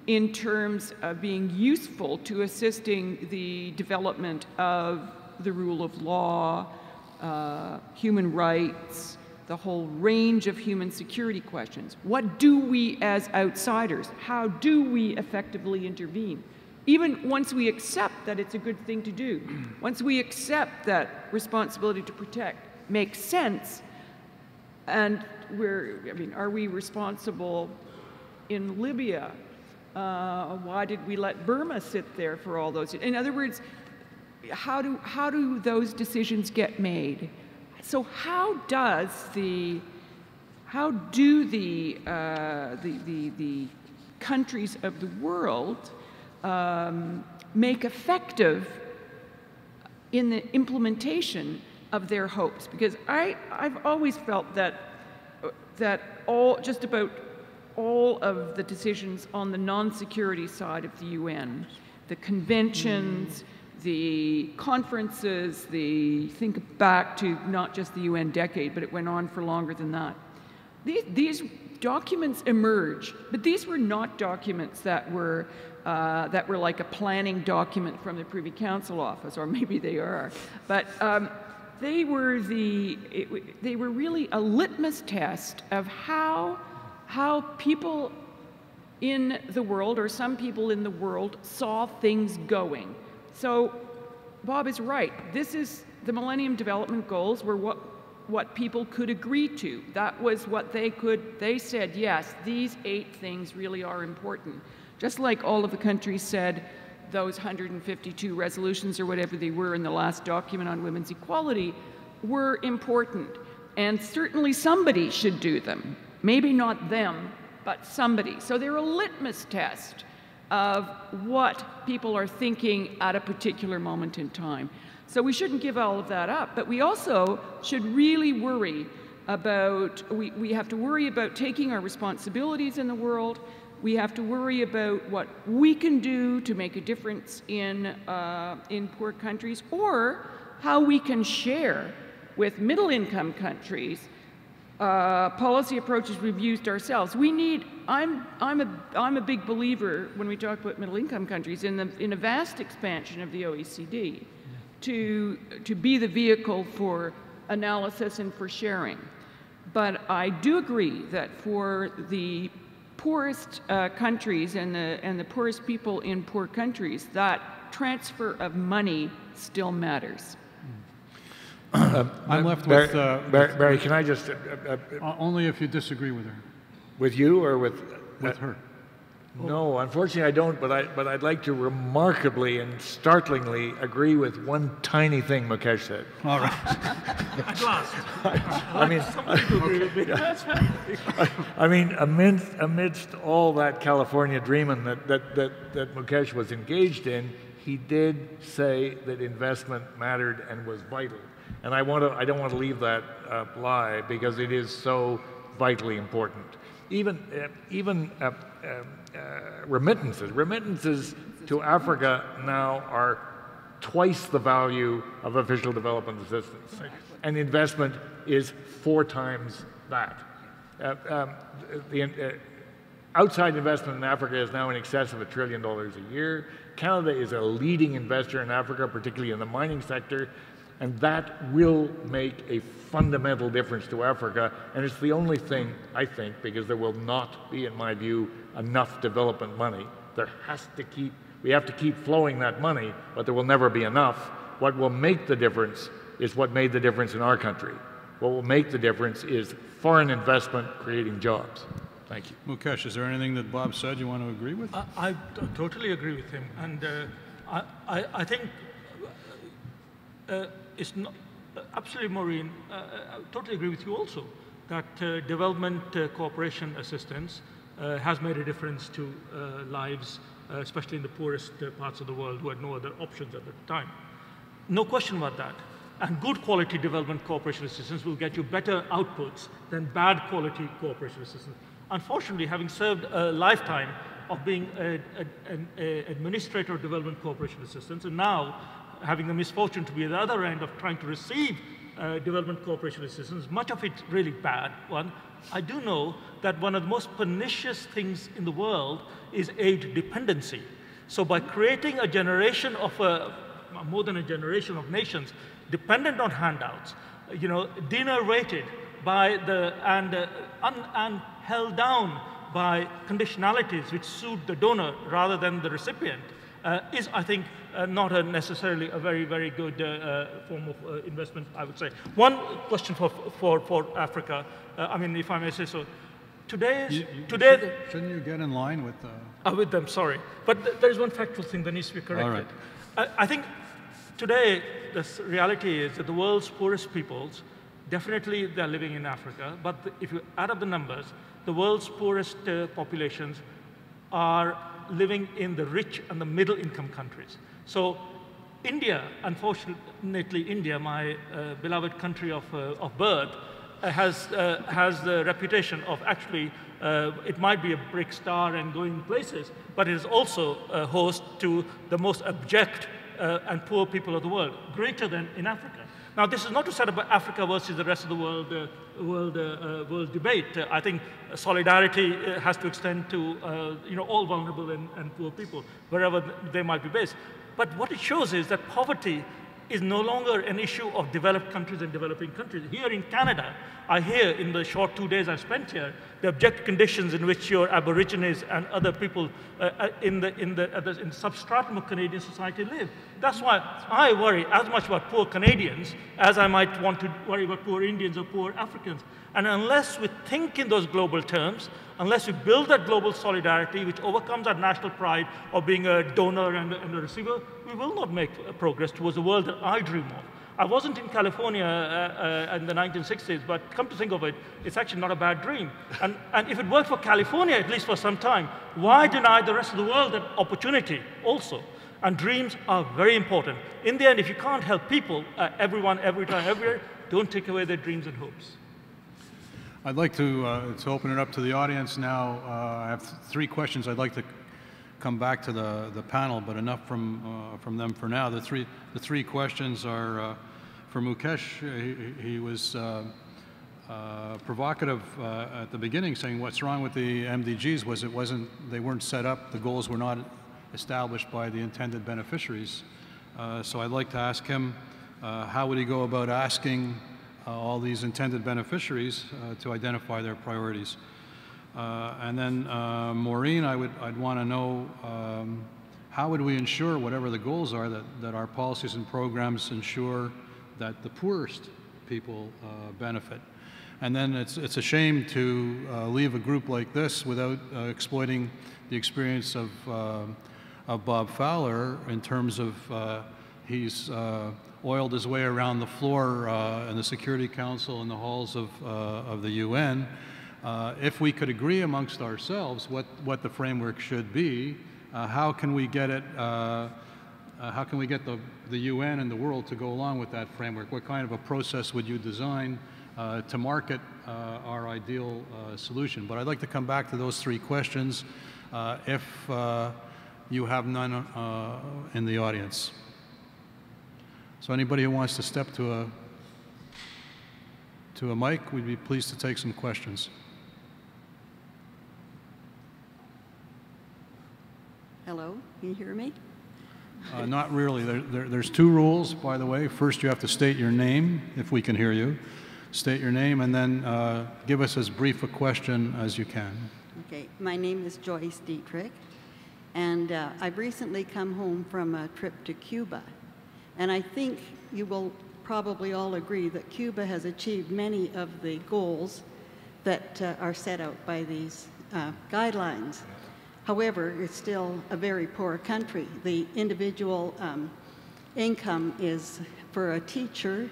in terms of being useful to assisting the development of the rule of law, human rights, the whole range of human security questions. What do we as outsiders, how do we effectively intervene? Even once we accept that it's a good thing to do, once we accept that responsibility to protect makes sense, and are we responsible in Libya? Why did we let Burma sit there for all those years? In other words, how do those decisions get made? So how do the countries of the world make effective in the implementation of their hopes? Because I've always felt that just about all of the decisions on the non-security side of the UN, the conventions, the conferences, think back to not just the UN decade, but it went on for longer than that. These documents emerged, but these were not documents that were like a planning document from the Privy Council office, or maybe they are, but they were really a litmus test of how people in the world, or some people in the world, saw things going. So Bob is right. The Millennium Development Goals were what people could agree to. That was what they said, yes, these 8 things really are important. Just like all of the countries said those 152 resolutions or whatever they were in the last document on women's equality were important. And certainly somebody should do them. Maybe not them, but somebody. So they're a litmus test of what people are thinking at a particular moment in time. So we shouldn't give all of that up, but we also should really worry about, we have to worry about taking our responsibilities in the world. We have to worry about what we can do to make a difference in poor countries, or how we can share with middle-income countries policy approaches we've used ourselves. I'm a big believer, when we talk about middle-income countries, in a vast expansion of the OECD to be the vehicle for analysis and for sharing. But I do agree that for the poorest countries and the poorest people in poor countries, that transfer of money still matters. I'm left with... Barry, can I just... only if you disagree with her. with you or with... With her. No, unfortunately I don't, but I'd like to remarkably and startlingly agree with one tiny thing Mukesh said. All right. At last. I mean, amidst all that California dreaming that Mukesh was engaged in, he did say that investment mattered and was vital. And I don't want to leave that lie, because it is so vitally important. Even remittances to Africa now are twice the value of official development assistance, and investment is 4 times that. Outside investment in Africa is now in excess of $1 trillion a year. Canada is a leading investor in Africa, particularly in the mining sector, and that will make a fundamental difference to Africa. And it's the only thing, I think, because there will not be, in my view, enough development money. We have to keep flowing that money, but there will never be enough. What will make the difference is what made the difference in our country. What will make the difference is foreign investment creating jobs. Thank you. Mukesh, is there anything that Bob said you want to agree with? I totally agree with him, and I think it's not absolutely, Maureen. I totally agree with you also that development cooperation assistance has made a difference to lives, especially in the poorest parts of the world who had no other options at the time. No question about that. And good quality development cooperation assistance will get you better outputs than bad quality cooperation assistance. Unfortunately, having served a lifetime of being an administrator of development cooperation assistance, and now having the misfortune to be at the other end of trying to receive development cooperation assistance, much of it really bad one, I do know that one of the most pernicious things in the world is aid dependency. So by creating a generation of, more than a generation of nations dependent on handouts, dinner-rated by and held down by conditionalities which suit the donor rather than the recipient, is, I think, not necessarily a very, very good form of investment, I would say. One question for Africa, I mean, if I may say so. Today, shouldn't you get in line with with them, sorry. But there's one factual thing that needs to be corrected. All right. I think today, the reality is that the world's poorest peoples, definitely they're living in Africa, but if you add up the numbers, the world's poorest populations are living in the rich and the middle income countries. So India, unfortunately India, my beloved country of birth, has the reputation of actually, it might be a brick star and going places, but it is also a host to the most abject and poor people of the world, greater than in Africa. Now, this is not to set up Africa versus the rest of the world debate. I think solidarity has to extend to all vulnerable and poor people, wherever they might be based. But what it shows is that poverty is no longer an issue of developed countries and developing countries. Here in Canada, I hear in the short 2 days I've spent here, the abject conditions in which your Aborigines and other people in the substratum of Canadian society live. That's why I worry as much about poor Canadians as I might want to worry about poor Indians or poor Africans. And unless we think in those global terms, unless we build that global solidarity which overcomes our national pride of being a donor and a receiver, we will not make progress towards the world that I dream of. I wasn't in California in the 1960s, but come to think of it, it's actually not a bad dream. And if it worked for California, at least for some time, why deny the rest of the world that opportunity also? And dreams are very important. In the end, if you can't help people, everyone, every time, everywhere, don't take away their dreams and hopes. I'd like to open it up to the audience now. I have 3 questions. I'd like to come back to the panel, but enough from them for now. The three questions are for Mukesh. He was provocative at the beginning, saying what's wrong with the MDGs was they weren't set up, the goals were not established by the intended beneficiaries. So I'd like to ask him, how would he go about asking all these intended beneficiaries to identify their priorities. And then, Maureen, I'd want to know how would we ensure, whatever the goals are, that our policies and programs ensure that the poorest people benefit. And then it's a shame to leave a group like this without exploiting the experience of Bob Fowler in terms of he's oiled his way around the floor in the Security Council and the halls of the UN. If we could agree amongst ourselves what the framework should be, how can we get it? How can we get the UN and the world to go along with that framework? What kind of a process would you design to market our ideal solution? But I'd like to come back to those three questions if you have none in the audience. So anybody who wants to step to a mic, we'd be pleased to take some questions. Hello, can you hear me? Not really. There's two rules, by the way. First, you have to state your name, if we can hear you. State your name, and then give us as brief a question as you can. Okay, my name is Joyce Dietrich, and I've recently come home from a trip to Cuba. And I think you will probably all agree that Cuba has achieved many of the goals that are set out by these guidelines. However, it's still a very poor country. The individual income is, for a teacher,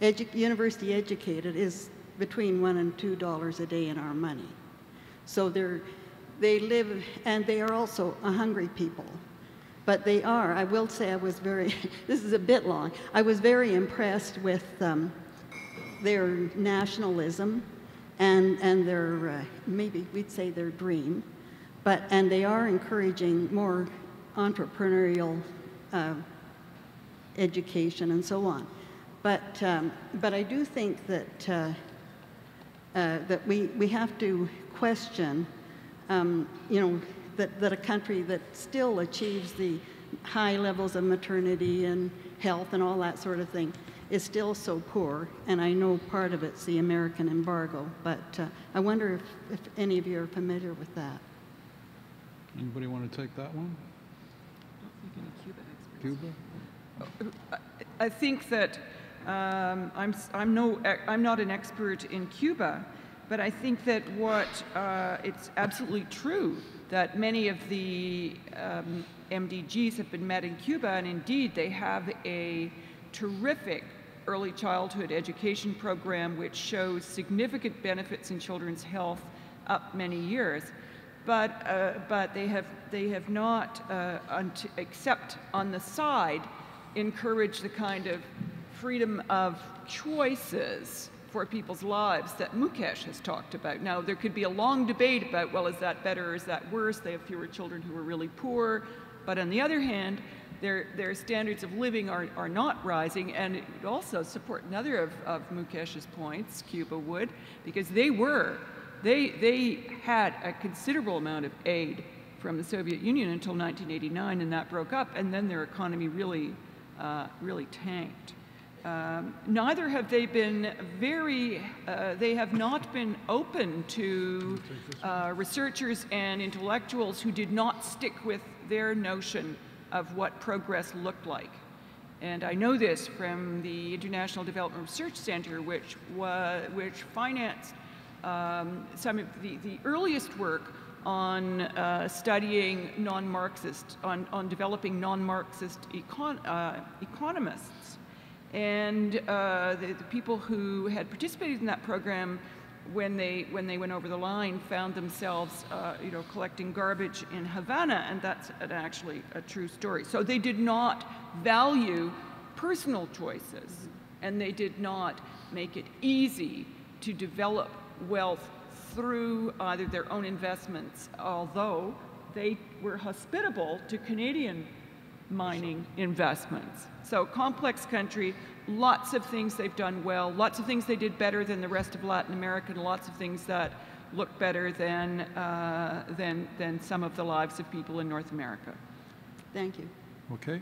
university educated, is between $1 and $2 a day in our money. So they live, and they are also a hungry people. But they are, I will say I was very, this is a bit long, I was very impressed with their nationalism and their, maybe we'd say their dream. And they are encouraging more entrepreneurial education and so on. But I do think that that we have to question, you know, that a country that still achieves the high levels of maternity and health and all that sort of thing is still so poor. And I know part of it's the American embargo. But I wonder if any of you are familiar with that. Anybody want to take that one? Cuba? I think that I'm not an expert in Cuba, but I think that it's absolutely true that many of the MDGs have been met in Cuba, and indeed they have a terrific early childhood education program which shows significant benefits in children's health up many years. But they have not, except on the side, encouraged the kind of freedom of choices for people's lives that Mukesh has talked about. Now, there could be a long debate about, well, is that better or is that worse? They have fewer children who are really poor. But on the other hand, their standards of living are not rising, and it would also support another of Mukesh's points, Cuba would, because they had a considerable amount of aid from the Soviet Union until 1989, and that broke up, and then their economy really tanked. Neither have they been they have not been open to researchers and intellectuals who did not stick with their notion of what progress looked like. And I know this from the International Development Research Center, which financed some of the earliest work on studying non-Marxist, on developing non-Marxist economists. And the people who had participated in that program, when they went over the line, found themselves collecting garbage in Havana, and that's actually a true story. So they did not value personal choices, and they did not make it easy to develop wealth through either their own investments, although they were hospitable to Canadian mining investments. So complex country, lots of things they've done well, lots of things they did better than the rest of Latin America, and lots of things that look better than some of the lives of people in North America. Thank you. Okay.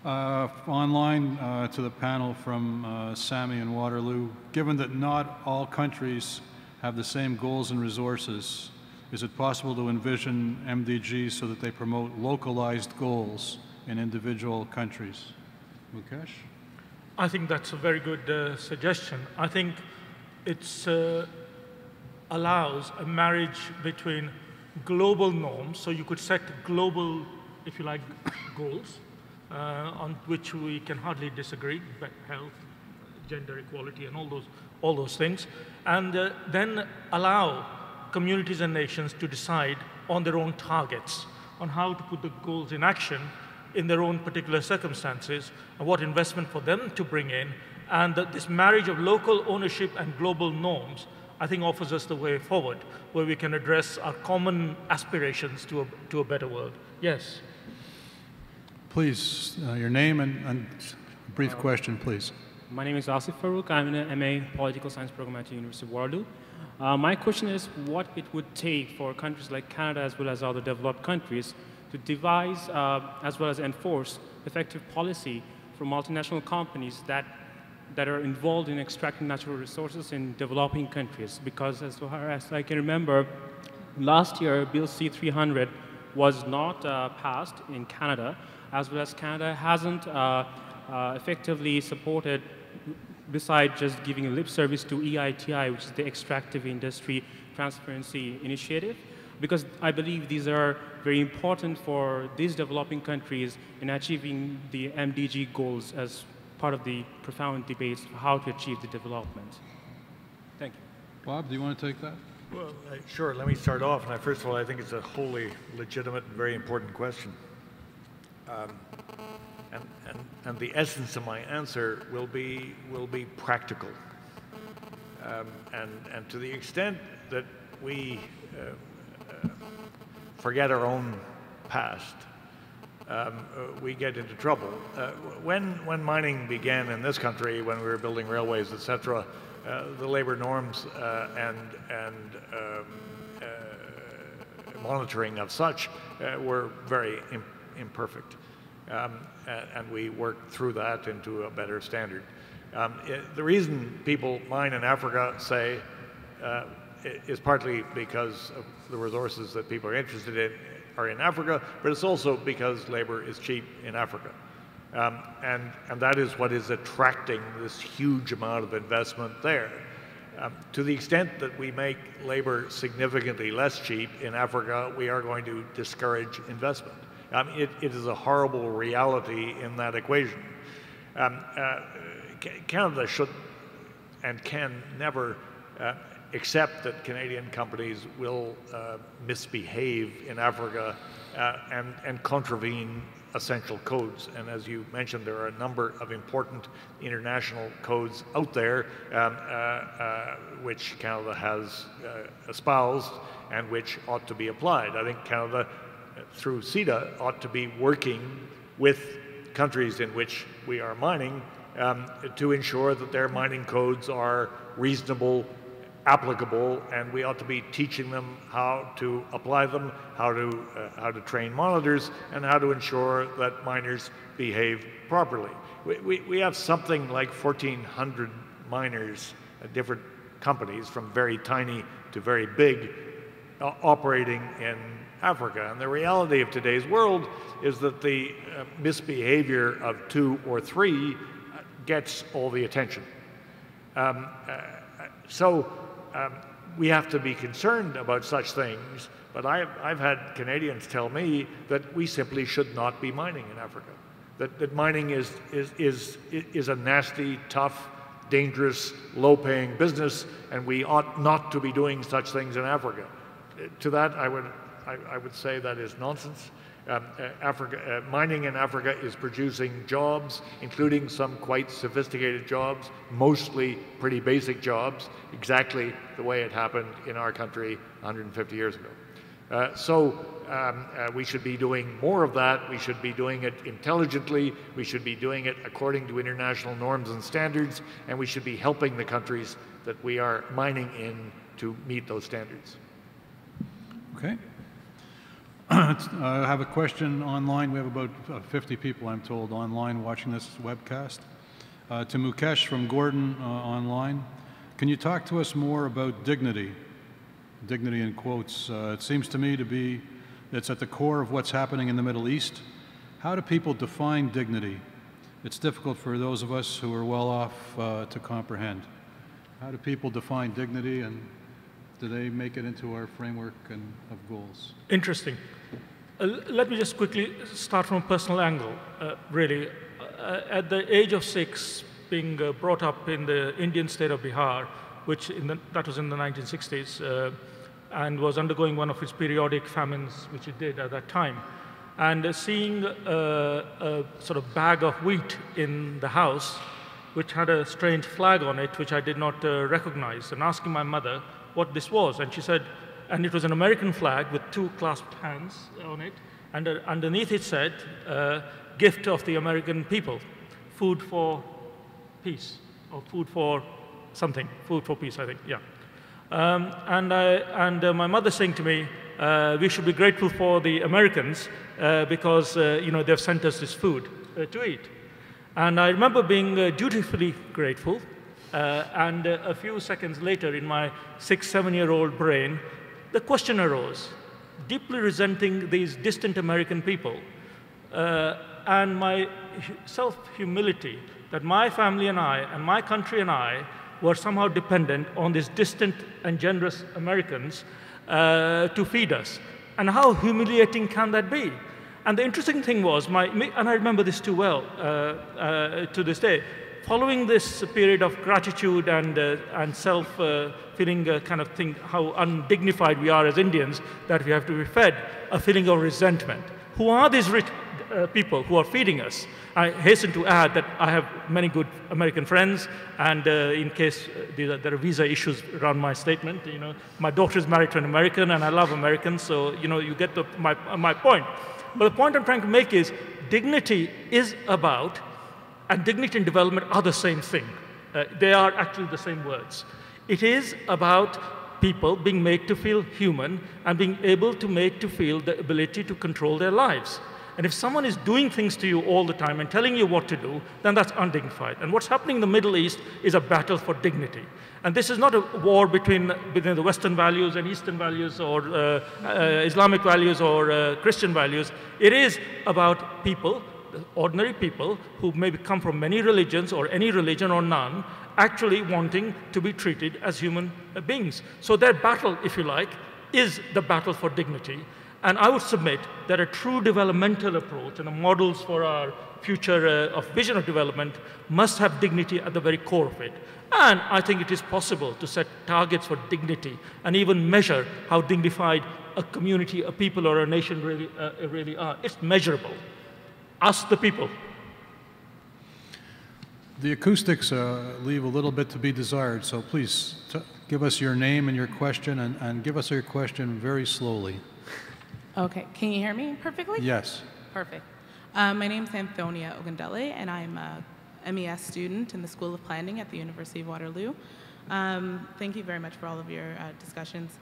Online to the panel from Sammy and Waterloo, given that not all countries have the same goals and resources, is it possible to envision MDGs so that they promote localized goals in individual countries? Mukesh? I think that's a very good suggestion. I think it allows a marriage between global norms, so you could set global, if you like, goals on which we can hardly disagree, but health, gender equality, and all those things, and then allow communities and nations to decide on their own targets, on how to put the goals in action in their own particular circumstances, and what investment for them to bring in. And this marriage of local ownership and global norms, I think, offers us the way forward, where we can address our common aspirations to a better world. Yes? Please, your name and a brief question, please. My name is Asif Farouk. I'm in an MA Political Science program at the University of Waterloo. My question is what it would take for countries like Canada as well as other developed countries to devise as well as enforce effective policy for multinational companies that are involved in extracting natural resources in developing countries. Because as far as I can remember, last year, Bill C-300 was not passed in Canada, as well as Canada hasn't effectively supported, besides just giving a lip service to EITI, which is the Extractive Industry Transparency Initiative, because I believe these are very important for these developing countries in achieving the MDG goals as part of the profound debates of how to achieve the development. Thank you. Bob, do you want to take that? Well, sure. Let me start off. And first of all, I think it's a wholly legitimate and very important question. And the essence of my answer will be practical. And to the extent that we forget our own past, we get into trouble. When mining began in this country, when we were building railways, etc., the labor norms and monitoring of such were very imperfect. And we worked through that into a better standard. The reason people mine in Africa, say, is partly because of the resources that people are interested in are in Africa, but it's also because labor is cheap in Africa. And that is what is attracting this huge amount of investment there. To the extent that we make labor significantly less cheap in Africa, we are going to discourage investment. It is a horrible reality in that equation. Canada should and can never accept that Canadian companies will misbehave in Africa and contravene essential codes. And as you mentioned, there are a number of important international codes out there which Canada has espoused and which ought to be applied. I think Canada, through CIDA, ought to be working with countries in which we are mining to ensure that their mining codes are reasonable, applicable, and we ought to be teaching them how to apply them, how to train monitors, and how to ensure that miners behave properly. We have something like 1,400 miners at different companies, from very tiny to very big, operating in Africa. And the reality of today's world is that the misbehavior of 2 or 3 gets all the attention. We have to be concerned about such things, but I've had Canadians tell me that we simply should not be mining in Africa. That mining is a nasty, tough, dangerous, low-paying business, and we ought not to be doing such things in Africa. To that, I would say that is nonsense. Mining in Africa is producing jobs, including some quite sophisticated jobs, mostly pretty basic jobs, exactly the way it happened in our country 150 years ago. We should be doing more of that. We should be doing it intelligently. We should be doing it according to international norms and standards, and we should be helping the countries that we are mining in to meet those standards. Okay. I have a question online. We have about 50 people, I'm told, online watching this webcast. To Mukesh from Gordon online. Can you talk to us more about dignity? Dignity in quotes. It seems to me to be, it's at the core of what's happening in the Middle East. How do people define dignity? It's difficult for those of us who are well off to comprehend. How do people define dignity, and do they make it into our framework of goals? Interesting. Let me just quickly start from a personal angle, really. At the age of 6, being brought up in the Indian state of Bihar, that was in the 1960s, and was undergoing one of its periodic famines, which it did at that time. And seeing a sort of bag of wheat in the house, which had a strange flag on it, which I did not recognize, and asking my mother what this was. And she said, and it was an American flag with 2 clasped hands on it, and underneath it said, gift of the American people, food for peace, or food for something, food for peace, I think, yeah. My mother saying to me, we should be grateful for the Americans because they've sent us this food to eat. And I remember being dutifully grateful, and a few seconds later in my 6-7-year-old brain, the question arose, deeply resenting these distant American people, and my self-humility that my family and I, and my country and I, were somehow dependent on these distant and generous Americans to feed us. And how humiliating can that be? And the interesting thing was, and I remember this too well to this day, following this period of gratitude and self-feeling kind of thing, how undignified we are as Indians, that we have to be fed, a feeling of resentment. Who are these rich people who are feeding us? I hasten to add that I have many good American friends, and in case there are visa issues around my statement, my daughter is married to an American, and I love Americans, so you get my point. But the point I'm trying to make is dignity is about, and dignity and development are the same thing. They are actually the same words. It is about people being made to feel human and being able to make to feel the ability to control their lives. And if someone is doing things to you all the time and telling you what to do, then that's undignified. And what's happening in the Middle East is a battle for dignity. And this is not a war between the Western values and Eastern values, or Islamic values or Christian values. It is about people, ordinary people, who maybe come from many religions or any religion or none, actually wanting to be treated as human beings. So their battle, if you like, is the battle for dignity. And I would submit that a true developmental approach and the models for our future of vision of development must have dignity at the very core of it. And I think it is possible to set targets for dignity and even measure how dignified a community, a people, or a nation really are. It's measurable. Ask the people. The acoustics leave a little bit to be desired, so please give us your name and your question, and give us your question very slowly. Okay, can you hear me perfectly? Yes. Perfect. My name is Antonia Ogundele, and I'm a MES student in the School of Planning at the University of Waterloo. Thank you very much for all of your discussions.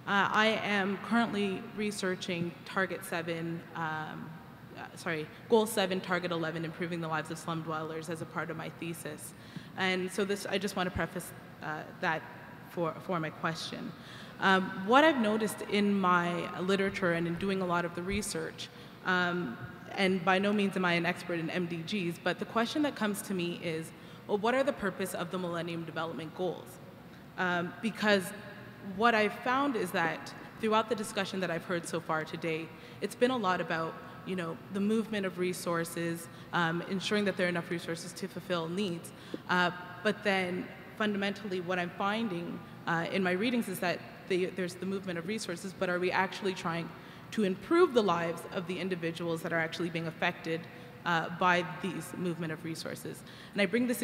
I am currently researching Goal 7, Target 11, improving the lives of slum dwellers as a part of my thesis. And so I just want to preface that for my question. What I've noticed in my literature and in doing a lot of the research, and by no means am I an expert in MDGs, but the question that comes to me is, well, what are the purpose of the Millennium Development Goals? Because what I've found is that throughout the discussion that I've heard so far today, it's been a lot about the movement of resources, ensuring that there are enough resources to fulfill needs. But then fundamentally what I'm finding in my readings is that there's the movement of resources, but are we actually trying to improve the lives of the individuals that are actually being affected by these movement of resources? And I bring this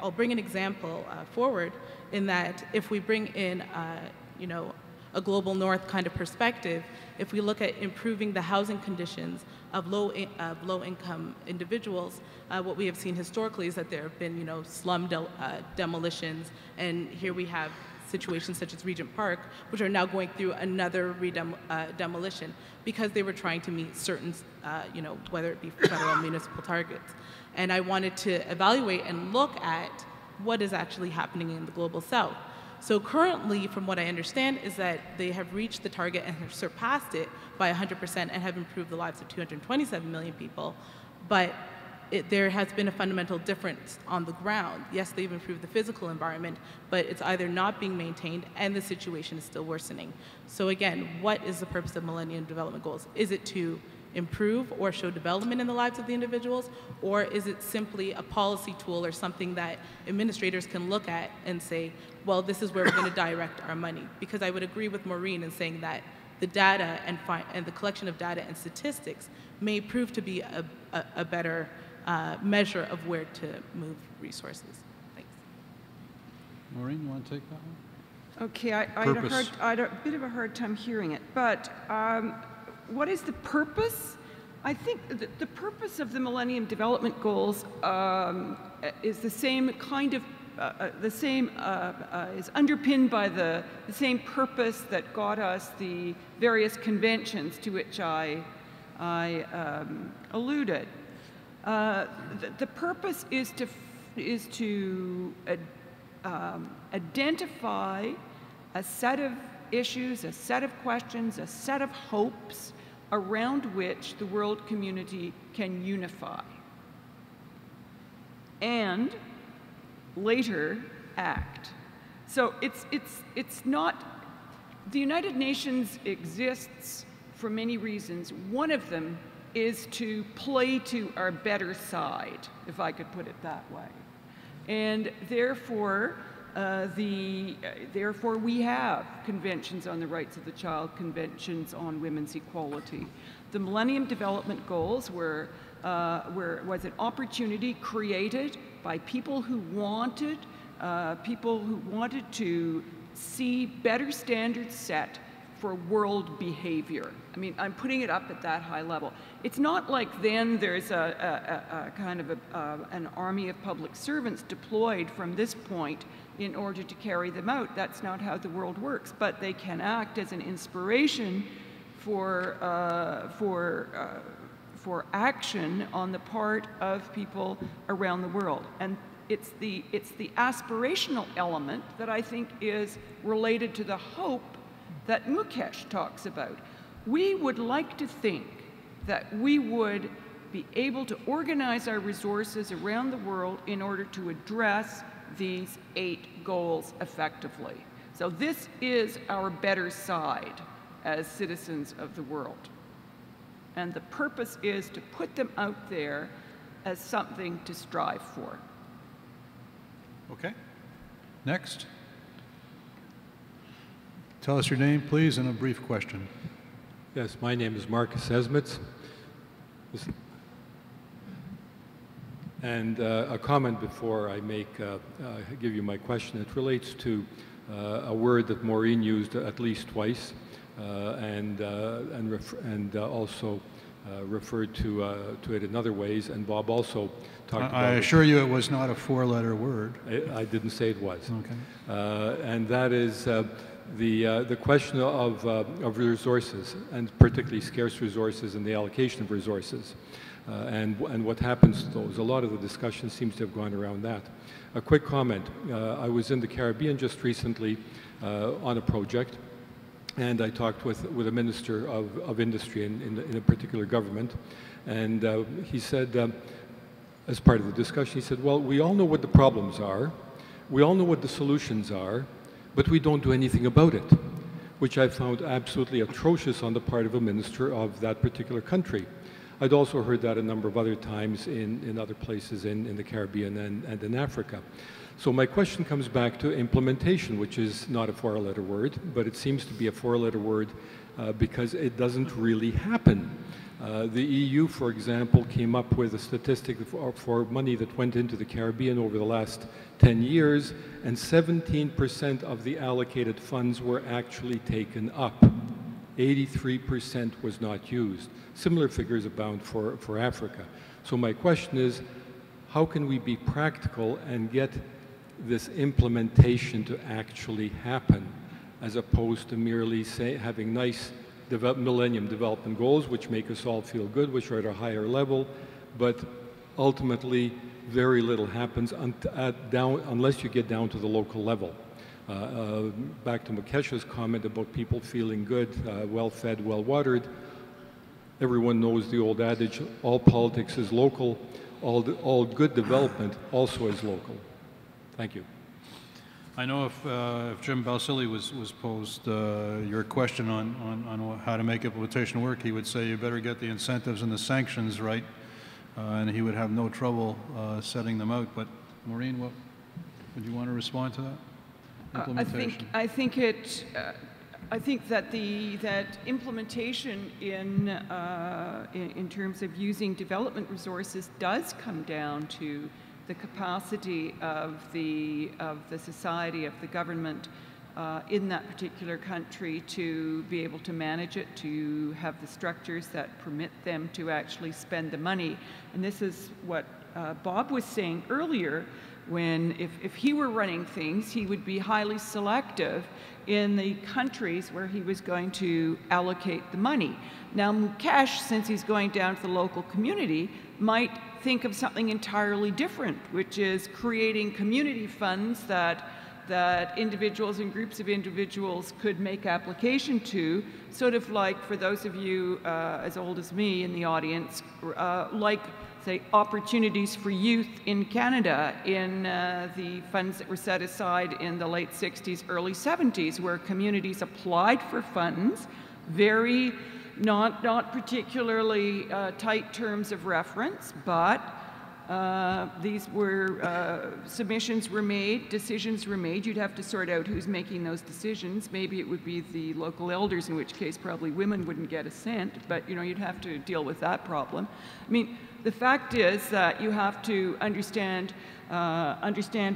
I'll bring an example forward in that if we bring in a global north kind of perspective, if we look at improving the housing conditions of low-income individuals, what we have seen historically is that there have been slum demolitions, and here we have situations such as Regent Park, which are now going through another demolition because they were trying to meet certain, whether it be federal or municipal targets. And I wanted to evaluate and look at what is actually happening in the Global South. So currently, from what I understand, is that they have reached the target and have surpassed it by 100% and have improved the lives of 227 million people. But there has been a fundamental difference on the ground. Yes, they've improved the physical environment, but it's either not being maintained and the situation is still worsening. So again, what is the purpose of Millennium Development Goals? Is it to improve or show development in the lives of the individuals, or is it simply a policy tool or something that administrators can look at and say, well, this is where we're going to direct our money? Because I would agree with Maureen in saying that the data and the collection of data and statistics may prove to be a better measure of where to move resources. Thanks. Maureen, you want to take that one? Okay, I had a bit of a hard time hearing it, but what is the purpose? I think the purpose of the Millennium Development Goals is the same kind of, is underpinned by the same purpose that got us the various conventions to which I alluded. The purpose is to identify a set of issues, a set of questions, a set of hopes around which the world community can unify and later act. So it's not, the United Nations exists for many reasons. One of them is to play to our better side, if I could put it that way. And therefore, therefore we have conventions on the rights of the child, conventions on women's equality. The Millennium Development Goals was an opportunity created by people who wanted to see better standards set for world behavior. I mean, I'm putting it up at that high level. It's not like then there's a kind of an army of public servants deployed from this point in order to carry them out. That's not how the world works, but they can act as an inspiration for action on the part of people around the world. And it's the aspirational element that I think is related to the hope that Mukesh talks about. We would like to think that we would be able to organize our resources around the world in order to address these 8 goals effectively. So this is our better side as citizens of the world. And the purpose is to put them out there as something to strive for. Okay. Next. Tell us your name, please, and a brief question. Yes, my name is Marcus Esmitz. And a comment before I give you my question. It relates to a word that Maureen used at least twice, and also referred to it in other ways. And Bob also talked about. I assure you, it was not a 4-letter word. I didn't say it was. Okay. And that is the question of resources, and particularly scarce resources and the allocation of resources. And what happens to those. A lot of the discussion seems to have gone around that. A quick comment. I was in the Caribbean just recently on a project, and I talked with a minister of industry in a particular government, and he said, as part of the discussion, he said, well, we all know what the problems are, we all know what the solutions are, but we don't do anything about it, which I found absolutely atrocious on the part of a minister of that particular country. I'd also heard that a number of other times in other places in the Caribbean and in Africa. So my question comes back to implementation, which is not a 4-letter word, but it seems to be a 4-letter word because it doesn't really happen. The EU, for example, came up with a statistic for money that went into the Caribbean over the last 10 years, and 17% of the allocated funds were actually taken up. 83% was not used. Similar figures abound for Africa. So my question is, how can we be practical and get this implementation to actually happen, as opposed to merely having nice Millennium Development Goals, which make us all feel good, which are at a higher level, but ultimately very little happens unless you get down to the local level. Back to Mukesh's comment about people feeling good, well-fed, well-watered, everyone knows the old adage, all politics is local, all good development also is local. Thank you. I know if Jim Balsillie was posed your question on how to make implementation work, he would say you better get the incentives and the sanctions right, and he would have no trouble setting them out. But Maureen, what would you want to respond to that? Implementation. I think that that implementation in terms of using development resources does come down to the capacity of the society, of the government in that particular country to be able to manage it, to have the structures that permit them to actually spend the money. And this is what Bob was saying earlier, when if he were running things, he would be highly selective in the countries where he was going to allocate the money. Now Mukesh, since he's going down to the local community, might think of something entirely different, which is creating community funds that individuals and groups of individuals could make application to, sort of like, for those of you as old as me in the audience, like, say, opportunities for youth in Canada in the funds that were set aside in the late 60s, early 70s, where communities applied for funds, very not particularly tight terms of reference, but these were submissions were made, decisions were made. You'd have to sort out who's making those decisions. Maybe it would be the local elders, in which case probably women wouldn't get a cent, but you know, you'd have to deal with that problem. I mean, the fact is that you have to understand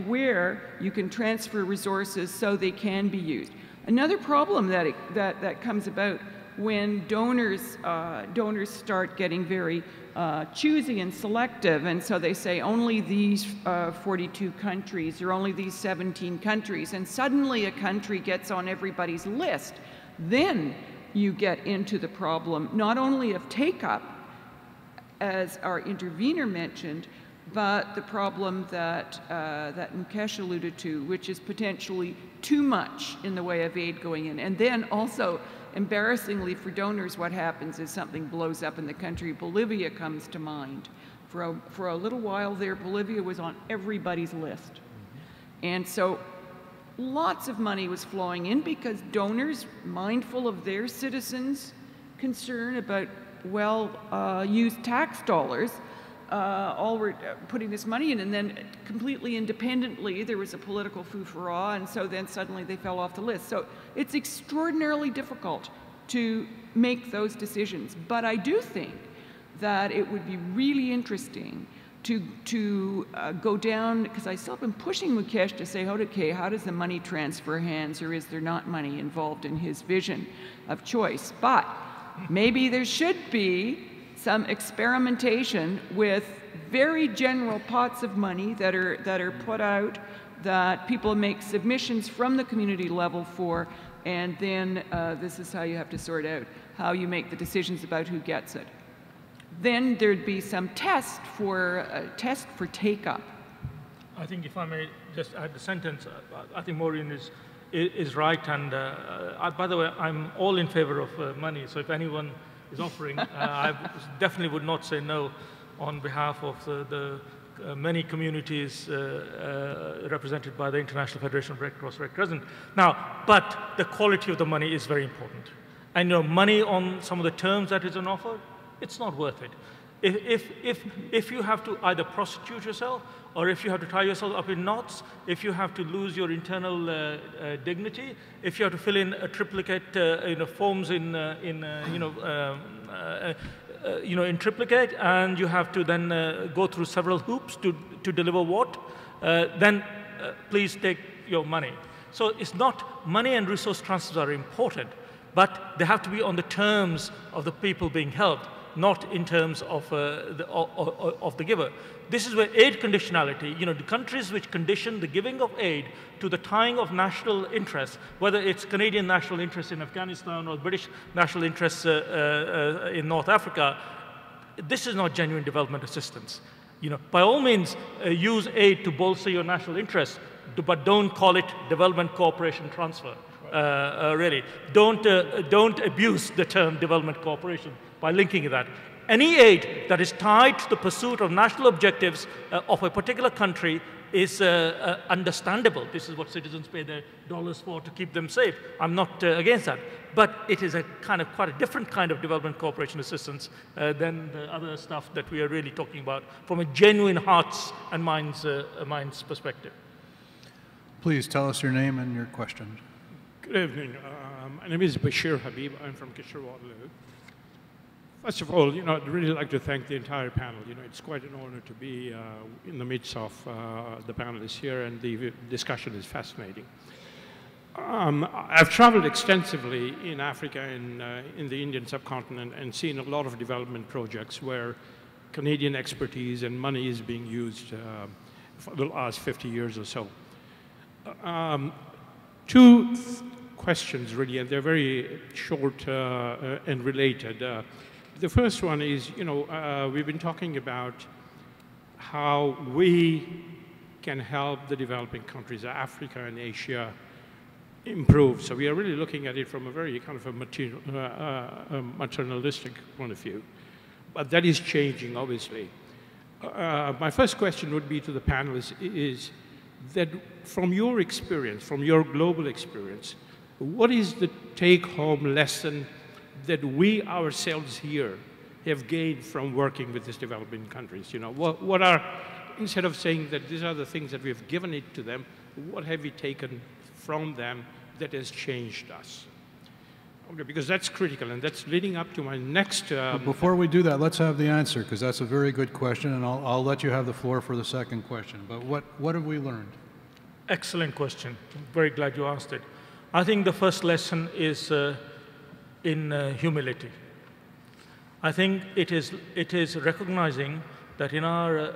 where you can transfer resources so they can be used. Another problem that comes about when donors start getting very choosy and selective, and so they say only these 42 countries or only these 17 countries, and suddenly a country gets on everybody's list, then you get into the problem not only of take-up, as our intervener mentioned, but the problem that Mukesh alluded to, which is potentially too much in the way of aid going in. And then also, embarrassingly for donors, what happens is something blows up in the country. Bolivia comes to mind. For a little while there, Bolivia was on everybody's list. And so lots of money was flowing in because donors, mindful of their citizens' concern about well-used tax dollars, all were putting this money in, and then completely independently there was a political foo-for-ah, and so then suddenly they fell off the list. So it's extraordinarily difficult to make those decisions. But I do think that it would be really interesting to go down, because I still have been pushing Mukesh to say, okay, how does the money transfer hands, or is there not money involved in his vision of choice? But maybe there should be some experimentation with very general pots of money that are put out, that people make submissions from the community level for, and then this is how you have to sort out how you make the decisions about who gets it. Then there'd be some test for take-up. I think if I may just add a sentence, I think Maureen is right, and by the way, I'm all in favor of money, so if anyone is offering, I definitely would not say no on behalf of the many communities represented by the International Federation of Red Cross Red Crescent. Now, but the quality of the money is very important. And you know, money on some of the terms that is on offer, it's not worth it. If you have to either prostitute yourself, or if you have to tie yourself up in knots, if you have to lose your internal dignity, if you have to fill in a triplicate forms in triplicate, and you have to then go through several hoops to deliver what, then please take your money. So it's not money, and resource transfers are important, but they have to be on the terms of the people being helped, not in terms of the giver. This is where aid conditionality, the countries which condition the giving of aid to the tying of national interests, whether it's Canadian national interests in Afghanistan or British national interests in North Africa, this is not genuine development assistance. By all means, use aid to bolster your national interests, but don't call it development cooperation transfer. Really, don't abuse the term development cooperation by linking it that. Any aid that is tied to the pursuit of national objectives of a particular country is understandable. This is what citizens pay their dollars for, to keep them safe. I'm not against that. But it is quite a different kind of development cooperation assistance than the other stuff that we are really talking about from a genuine hearts and minds perspective. Please tell us your name and your question. Good evening. My name is Bashir Habib. I'm from Kishinev. First of all, I'd really like to thank the entire panel. It's quite an honor to be in the midst of the panelists here, and the discussion is fascinating. I've traveled extensively in Africa and in the Indian subcontinent and seen a lot of development projects where Canadian expertise and money is being used for the last 50 years or so. Two questions, really, and they're very short and related. The first one is, we've been talking about how we can help the developing countries, Africa and Asia, improve. So we are really looking at it from a very kind of a maternalistic point of view. But that is changing, obviously. My first question would be to the panelists is that from your experience, from your global experience, what is the take-home lesson that we ourselves here have gained from working with these developing countries? What are, instead of saying that these are the things that we've given it to them, what have we taken from them that has changed us? Okay, because that's critical, and that's leading up to my next... Before we do that, let's have the answer, because that's a very good question, and I'll let you have the floor for the second question. But what have we learned? Excellent question. I'm very glad you asked it. I think the first lesson is in humility. I think it is recognizing that in our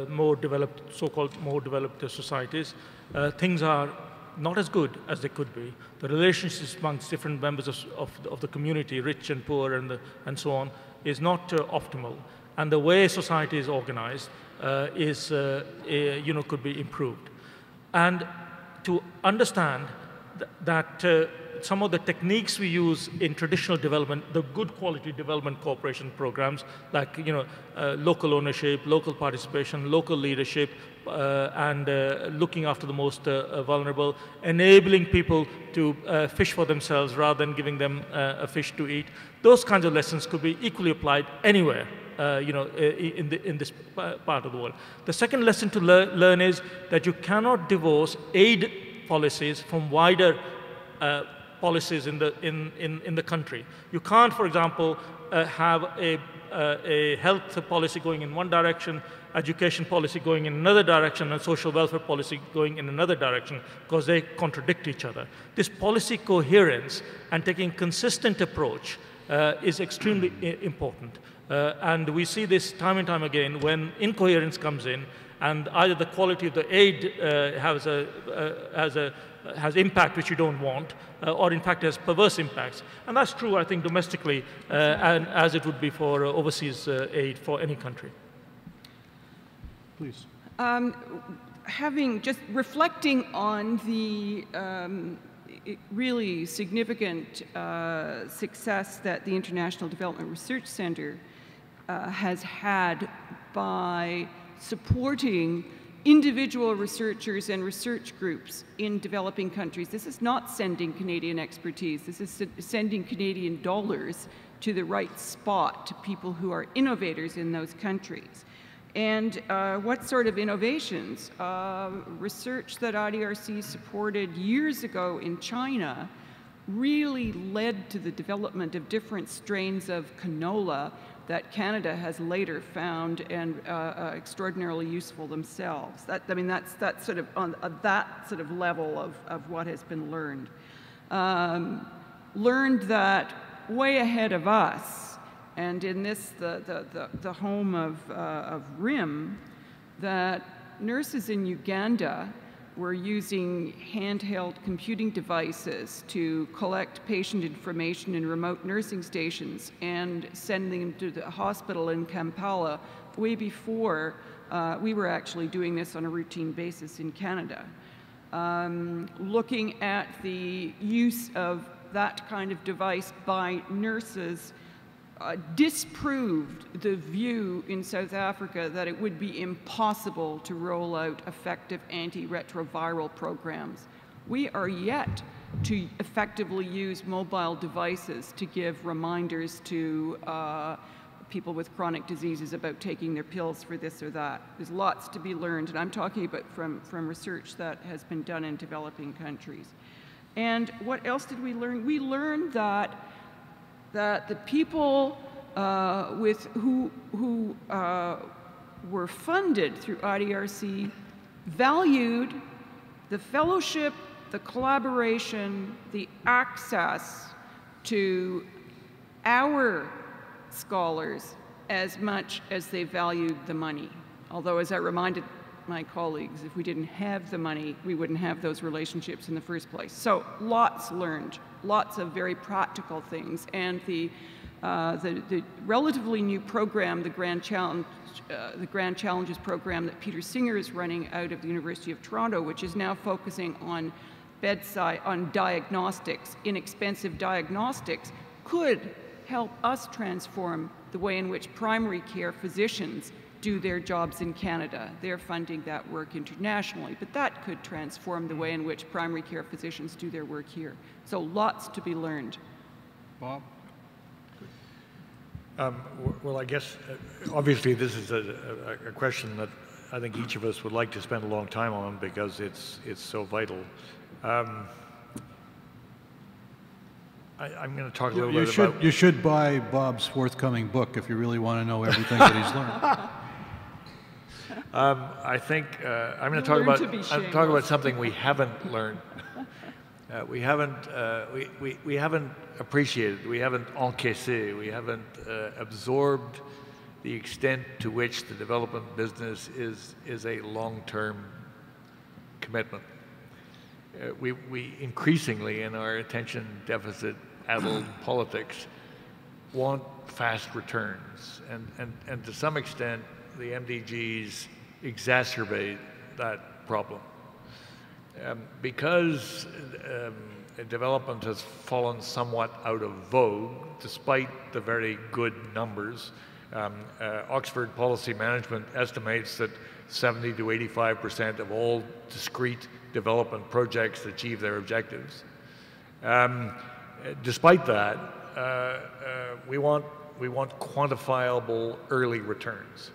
more developed, so-called more developed societies, things are not as good as they could be. The relationships amongst different members of the community, rich and poor and so on, is not optimal. And the way society is organized could be improved. And to understand that some of the techniques we use in traditional development, the good quality development cooperation programs, like local ownership, local participation, local leadership, and looking after the most vulnerable, enabling people to fish for themselves rather than giving them a fish to eat. Those kinds of lessons could be equally applied anywhere, in this part of the world. The second lesson to learn is that you cannot divorce aid policies from wider policies in the country. You can't, for example, have a health policy going in one direction, education policy going in another direction, and social welfare policy going in another direction, because they contradict each other. This policy coherence and taking a consistent approach is extremely important. And we see this time and time again when incoherence comes in, and either the quality of the aid has impact which you don't want, or in fact has perverse impacts. And that's true, I think, domestically, and as it would be for overseas aid for any country. Please. Having just reflecting on the really significant success that the International Development Research Center has had by supporting individual researchers and research groups in developing countries. This is not sending Canadian expertise. This is sending Canadian dollars to the right spot, to people who are innovators in those countries. And what sort of innovations? Research that IDRC supported years ago in China really led to the development of different strains of canola that Canada has later found and extraordinarily useful themselves. That's sort of on that sort of level of what has been learned. Learned that way ahead of us, and in this, the home of RIM, that nurses in Uganda were using handheld computing devices to collect patient information in remote nursing stations and sending them to the hospital in Kampala way before we were actually doing this on a routine basis in Canada. Looking at the use of that kind of device by nurses disproved the view in South Africa that it would be impossible to roll out effective antiretroviral programs. We are yet to effectively use mobile devices to give reminders to people with chronic diseases about taking their pills for this or that. There's lots to be learned, and I'm talking about from research that has been done in developing countries. And what else did we learn? We learned that the people who were funded through IDRC valued the fellowship, the collaboration, the access to our scholars as much as they valued the money. Although, as I reminded my colleagues, if we didn't have the money, we wouldn't have those relationships in the first place. So lots learned, lots of very practical things. And the relatively new program, the Grand Challenges program that Peter Singer is running out of the University of Toronto, which is now focusing on bedside, on diagnostics, inexpensive diagnostics, could help us transform the way in which primary care physicians do their jobs in Canada. They're funding that work internationally, but that could transform the way in which primary care physicians do their work here. So lots to be learned. Bob? Well, I guess, obviously, this is a question that I think each of us would like to spend a long time on because it's so vital. I'm going to talk a little bit about... You should buy Bob's forthcoming book if you really want to know everything that he's learned. I think I'm going to talk about something we haven't learned. We haven't appreciated, we haven't encaissé, we haven't absorbed the extent to which the development business is a long-term commitment. We increasingly, in our attention deficit-addled politics, want fast returns, and to some extent, the MDGs exacerbate that problem. Because development has fallen somewhat out of vogue, despite the very good numbers. Oxford Policy Management estimates that 70 to 85% of all discrete development projects achieve their objectives. Despite that, we want quantifiable early returns.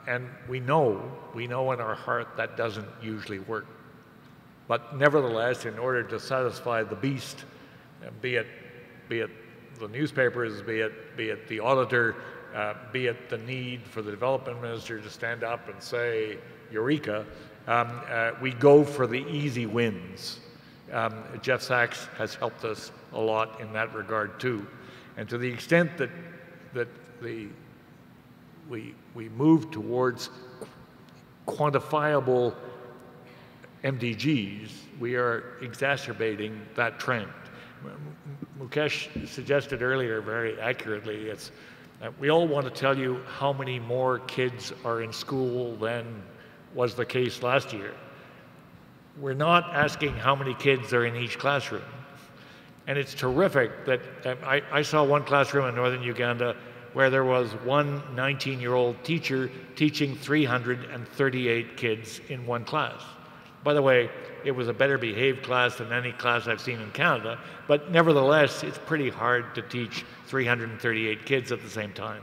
And we know in our heart that doesn't usually work. But nevertheless, in order to satisfy the beast, be it the newspapers, be it the auditor, be it the need for the development minister to stand up and say, Eureka, we go for the easy wins. Jeff Sachs has helped us a lot in that regard too. And to the extent that we move towards quantifiable MDGs, we are exacerbating that trend. Mukesh suggested earlier very accurately, we all want to tell you how many more kids are in school than was the case last year. We're not asking how many kids are in each classroom. And it's terrific that I saw one classroom in northern Uganda where there was one 19-year-old teacher teaching 338 kids in one class. By the way, it was a better behaved class than any class I've seen in Canada, but nevertheless, it's pretty hard to teach 338 kids at the same time.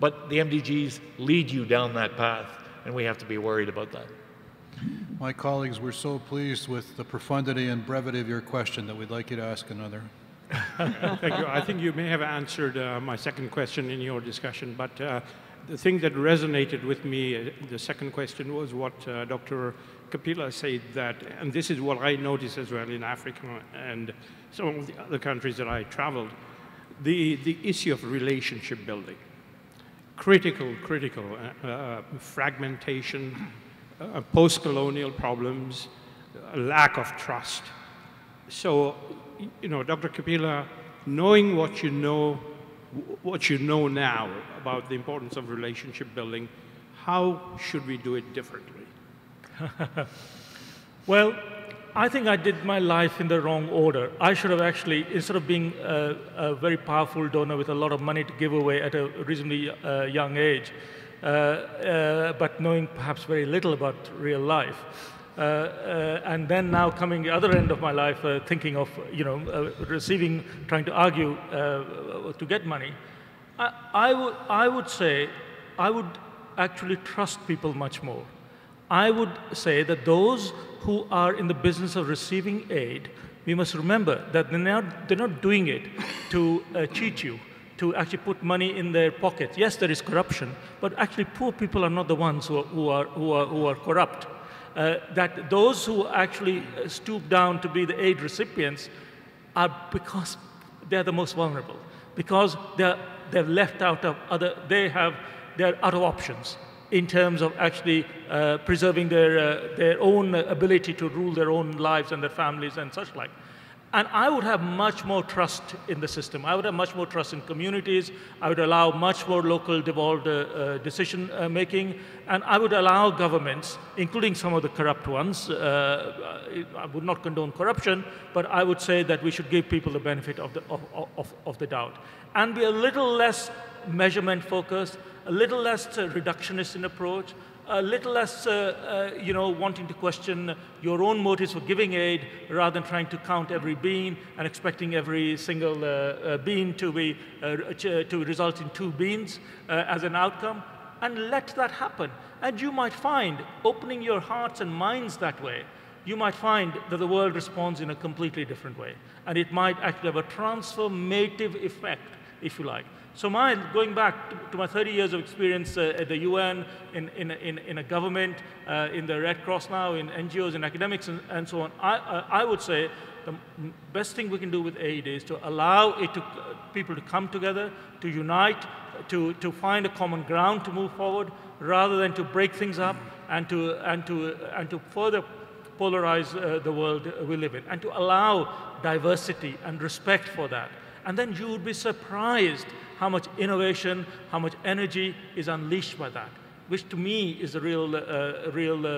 But the MDGs lead you down that path, and we have to be worried about that. My colleagues were so pleased with the profundity and brevity of your question that we'd like you to ask another. Thank you. I think you may have answered my second question in your discussion, but the thing that resonated with me, the second question, was what Dr. Kapila said that, and this is what I noticed as well in Africa and some of the other countries that I traveled, the issue of relationship building. Critical fragmentation, post-colonial problems, lack of trust. So, you know, Dr. Kapila, knowing what you know now about the importance of relationship building, how should we do it differently? Well, I think I did my life in the wrong order. I should have actually, instead of being a very powerful donor with a lot of money to give away at a reasonably young age, but knowing perhaps very little about real life, and then now coming the other end of my life, thinking of, you know, receiving, trying to argue to get money, I would say I would actually trust people much more. I would say that those who are in the business of receiving aid, we must remember that they're not doing it to cheat you, to actually put money in their pockets. Yes, there is corruption, but actually poor people are not the ones who are corrupt. That those who actually stoop down to be the aid recipients are because they're the most vulnerable, because they're left out of they're out of options in terms of actually preserving their own ability to rule their own lives and their families and such like. And I would have much more trust in the system. I would have much more trust in communities. I would allow much more local devolved decision making. And I would allow governments, including some of the corrupt ones, I would not condone corruption, but I would say that we should give people the benefit of the doubt. And be a little less measurement focused, a little less reductionist in approach, a little less, you know, wanting to question your own motives for giving aid rather than trying to count every bean and expecting every single bean to result in 2 beans as an outcome, and let that happen. And you might find, opening your hearts and minds that way, you might find that the world responds in a completely different way. And it might actually have a transformative effect, if you like. So going back to my 30 years of experience at the UN, in a government, in the Red Cross now, in NGOs, in academics, and so on, I would say the best thing we can do with aid is to allow people to come together, to unite, to find a common ground to move forward, rather than to break things up and to further polarize the world we live in, and to allow diversity and respect for that. And then you would be surprised how much innovation, how much energy is unleashed by that, which to me is the real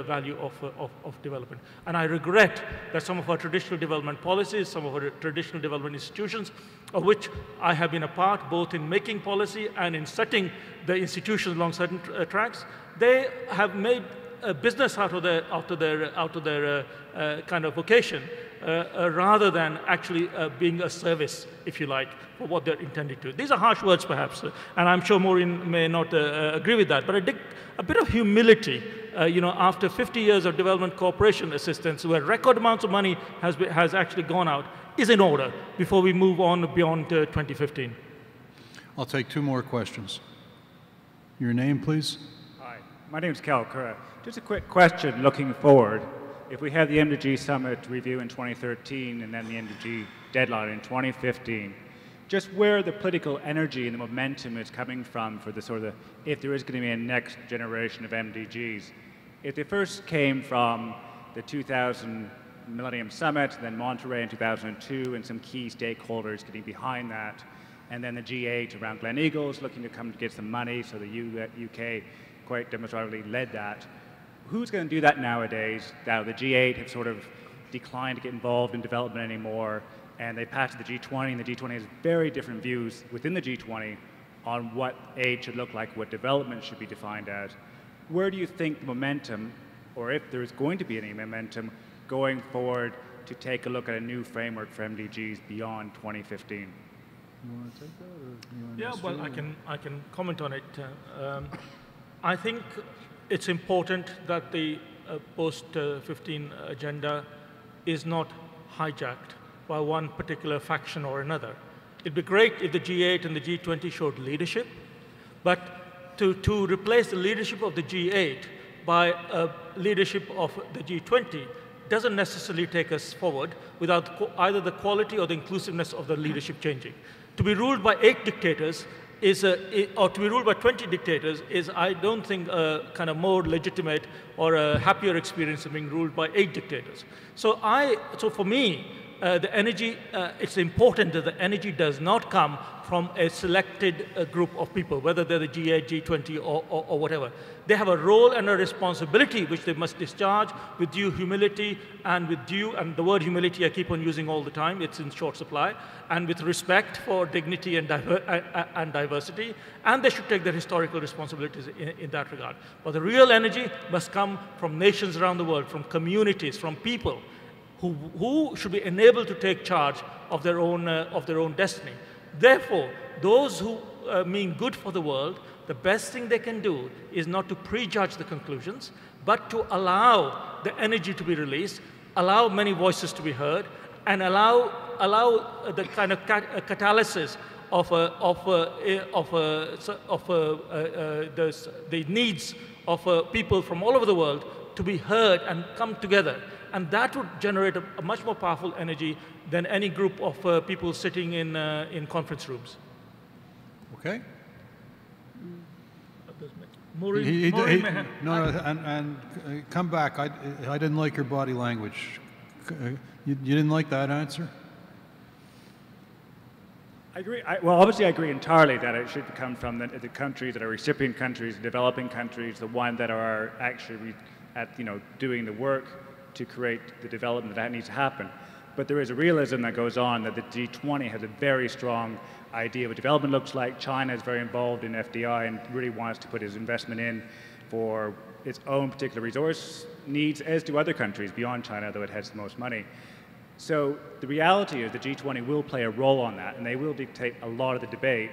value of development. And I regret that some of our traditional development policies, some of our traditional development institutions, of which I have been a part, both in making policy and in setting the institutions along certain tracks, they have made a business out of their kind of vocation, rather than actually being a service, if you like, for what they're intended to. These are harsh words, perhaps, and I'm sure Maureen may not agree with that, but I think a bit of humility, you know, after 50 years of development cooperation assistance, where record amounts of money has actually gone out, is in order before we move on beyond 2015. I'll take 2 more questions. Your name, please? Hi, my name is Cal Curra. Just a quick question looking forward. If we have the MDG Summit review in 2013 and then the MDG deadline in 2015, just where the political energy and the momentum is coming from for the sort of, if there is going to be a next generation of MDGs. If they first came from the 2000 Millennium Summit, then Monterey in 2002, and some key stakeholders getting behind that, and then the G8 around Glen Eagles looking to come to get some money, so the UK quite demonstratively led that. Who's going to do that nowadays? Now the G8 have sort of declined to get involved in development anymore, and they passed the G20, and the G20 has very different views within the G20 on what aid should look like, what development should be defined as. Where do you think the momentum, or if there is going to be any momentum, going forward to take a look at a new framework for MDGs beyond 2015? You want to take that, or you want to Yeah, well, I can comment on it. I think it's important that the post-15 agenda is not hijacked by one particular faction or another. It'd be great if the G8 and the G20 showed leadership, but to replace the leadership of the G8 by a leadership of the G20 doesn't necessarily take us forward without either the quality or the inclusiveness of the leadership changing. To be ruled by 8 dictators or to be ruled by 20 dictators is, I don't think, a kind of more legitimate or a happier experience than being ruled by 8 dictators. So for me, the energy, it's important that the energy does not come from a selected group of people, whether they're the G8, G20, or whatever. They have a role and a responsibility which they must discharge with due humility and with due, and the word humility I keep on using all the time, it's in short supply, and with respect for dignity and diversity, and they should take their historical responsibilities in that regard. But the real energy must come from nations around the world, from communities, from people who should be enabled to take charge of their own destiny. Therefore, those who mean good for the world, the best thing they can do is not to prejudge the conclusions, but to allow the energy to be released, allow many voices to be heard, and allow the kind of catalysis of the needs of people from all over the world to be heard and come together. And that would generate a much more powerful energy than any group of people sitting in conference rooms. Okay. Maureen, come back. I didn't like your body language. You didn't like that answer? I agree. Well, obviously, I agree entirely that it should come from the countries that are recipient countries, developing countries, the ones that are actually doing the work to create the development that needs to happen. But there is a realism that goes on that the G20 has a very strong idea of what development looks like. China is very involved in FDI and really wants to put its investment in for its own particular resource needs, as do other countries beyond China, though it has the most money. So the reality is the G20 will play a role on that, and they will dictate a lot of the debate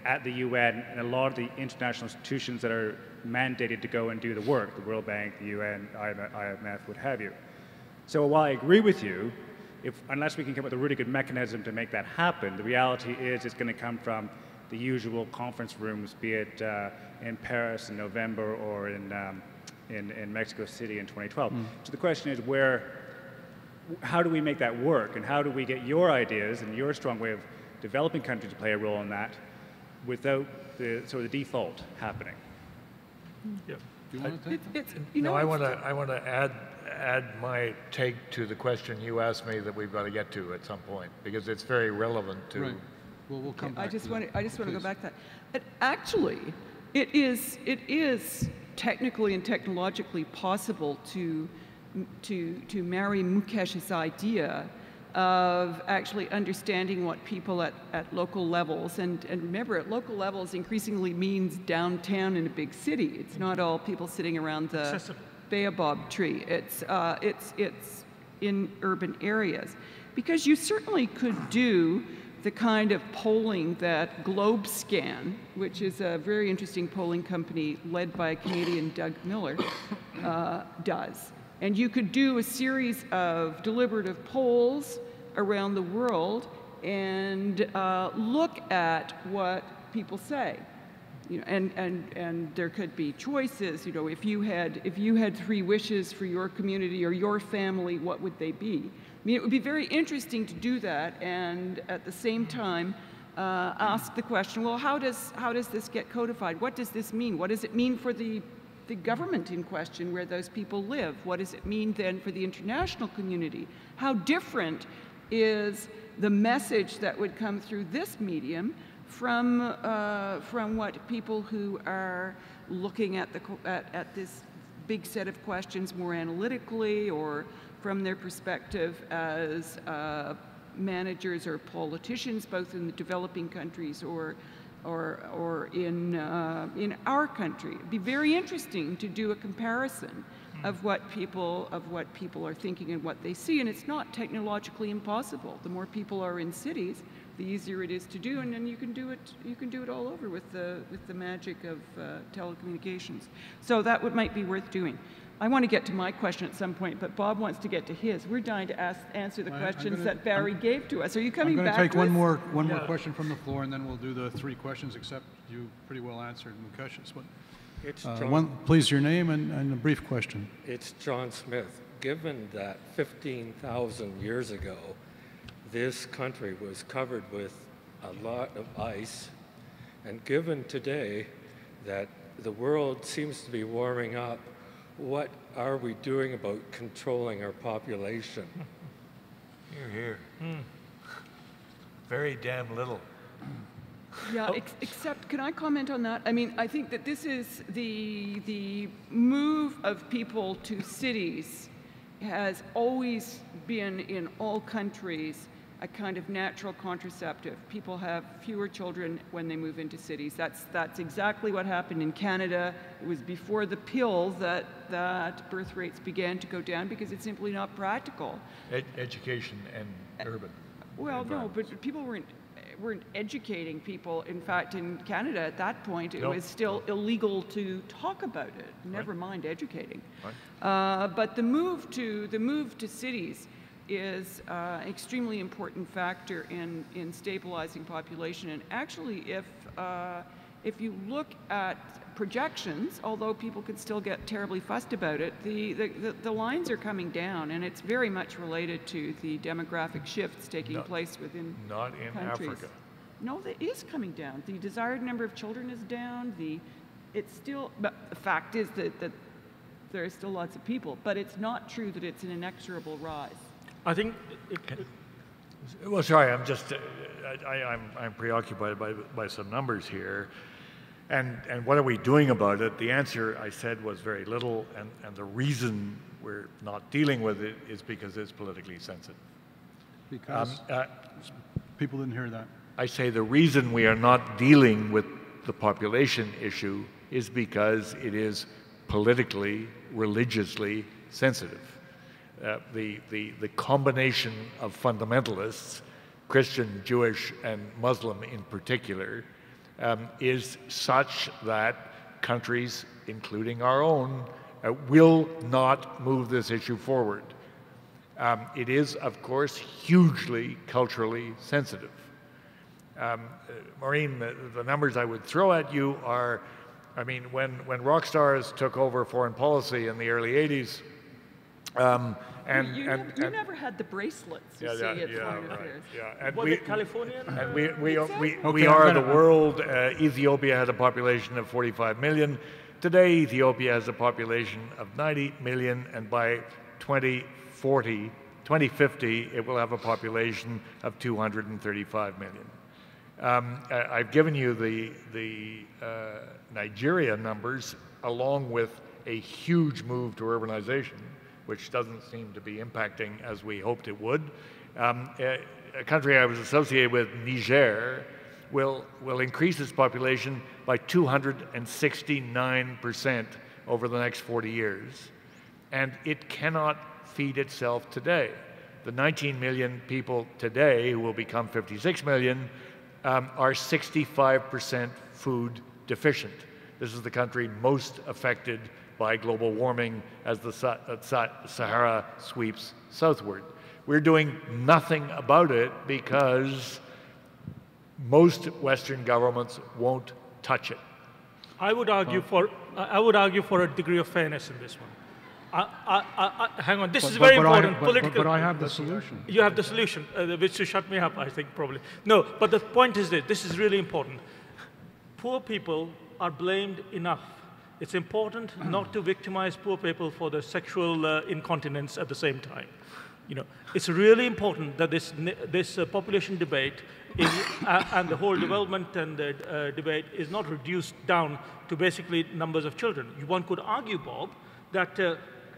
at the UN and a lot of the international institutions that are mandated to go and do the work, the World Bank, the UN, IMF, what have you. So while I agree with you, unless we can come up with a really good mechanism to make that happen, the reality is it's going to come from the usual conference rooms, be it in Paris in November or in Mexico City in 2012. So the question is how do we make that work, and how do we get your ideas and your strong way of developing countries to play a role in that without the sort of the default happening? Yeah. Do you want to take I want to add my take to the question you asked me that we've got to get to at some point, because it's very relevant to. Right. Well, we'll come back. I just want to go back to that. But actually, it is technically and technologically possible to marry Mukesh's idea of actually understanding what people at local levels, and remember, at local levels increasingly means downtown in a big city. It's not all people sitting around the baobab tree. It's in urban areas. Because you certainly could do the kind of polling that GlobeScan, which is a very interesting polling company led by Canadian Doug Miller, does. And you could do a series of deliberative polls around the world and look at what people say. And there could be choices. If you had 3 wishes for your community or your family, what would they be? I mean, it would be very interesting to do that, and at the same time ask the question: well, how does this get codified? What does this mean? What does it mean for the government in question where those people live? What does it mean then for the international community? How different is the message that would come through this medium from what people who are looking at this big set of questions more analytically, or from their perspective as managers or politicians, both in the developing countries or in our country? It'd be very interesting to do a comparison of what people are thinking and what they see, and it's not technologically impossible. The more people are in cities, the easier it is to do, and then you can do it all over with the magic of telecommunications. So that might be worth doing. I want to get to my question at some point, but Bob wants to get to his. We're dying to answer the questions that Barry gave to us. Are you coming back to us? I'm going to take one more question from the floor, and then we'll do the 3 questions, except you pretty well answered Mukesh's. It's please, your name and a brief question. It's John Smith, given that 15,000 years ago, this country was covered with a lot of ice, and given today that the world seems to be warming up, what are we doing about controlling our population? Hear, hear. Very damn little. Yeah, except, can I comment on that? I mean, I think that this is the move of people to cities has always been in all countries a kind of natural contraceptive. People have fewer children when they move into cities. That's exactly what happened in Canada. It was before the pill that birth rates began to go down because it's simply not practical. Education and urban. Well, no, but people weren't educating people. In fact, in Canada at that point, it was still illegal to talk about it. Never mind educating. But the move to cities is an extremely important factor in stabilizing population. And actually, if you look at projections, although people can still get terribly fussed about it, the lines are coming down, and it's very much related to the demographic shifts taking place within Not in countries. Africa. No, it is coming down. The desired number of children is down. It's still, but the fact is that there are still lots of people, but it's not true that it's an inexorable rise. I think. Well, sorry, I'm just, I'm preoccupied by some numbers here. And what are we doing about it? The answer, I said, was very little, and the reason we're not dealing with it is because it's politically sensitive. Because people didn't hear that. I say the reason we are not dealing with the population issue is because it is politically, religiously sensitive. The combination of fundamentalists, Christian, Jewish, and Muslim in particular, is such that countries, including our own, will not move this issue forward. It is, of course, hugely culturally sensitive. Maureen, the numbers I would throw at you are, I mean, when rock stars took over foreign policy in the early 80s, you never had the bracelets, you see, at Foreign Affairs. And Was it California? And we are the world. Ethiopia had a population of 45 million. Today, Ethiopia has a population of 90 million, and by 2050, it will have a population of 235 million. I've given you the Nigeria numbers, along with a huge move to urbanization, which doesn't seem to be impacting as we hoped it would. A country I was associated with, Niger, will increase its population by 269% over the next 40 years. And it cannot feed itself today. The 19 million people today, who will become 56 million, are 65% food deficient. This is the country most affected by global warming as the Sahara sweeps southward. We're doing nothing about it because most Western governments won't touch it. I would argue for a degree of fairness in this one. Hang on, this is very important. But I have the solution. You have the solution, which to shut me up, I think, probably. No, but the point is this is really important. Poor people are blamed enough. It's important not to victimize poor people for the sexual incontinence at the same time. You know, it's really important that this population debate is, and the whole development and the debate is not reduced down to basically numbers of children. One could argue, Bob, that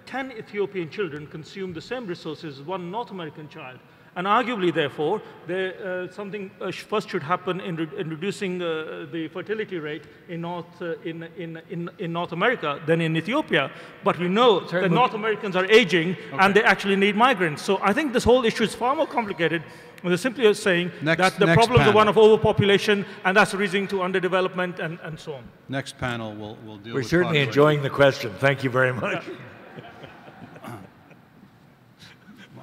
10 Ethiopian children consume the same resources as one North American child. And arguably, therefore, something first should happen in reducing the fertility rate in North America than in Ethiopia. But we know that North Americans are aging, and they actually need migrants. So I think this whole issue is far more complicated. They're simply saying that the problems are one of overpopulation, and that's the reason to underdevelopment and so on. Next panel will deal with We're certainly enjoying the question. Thank you very much.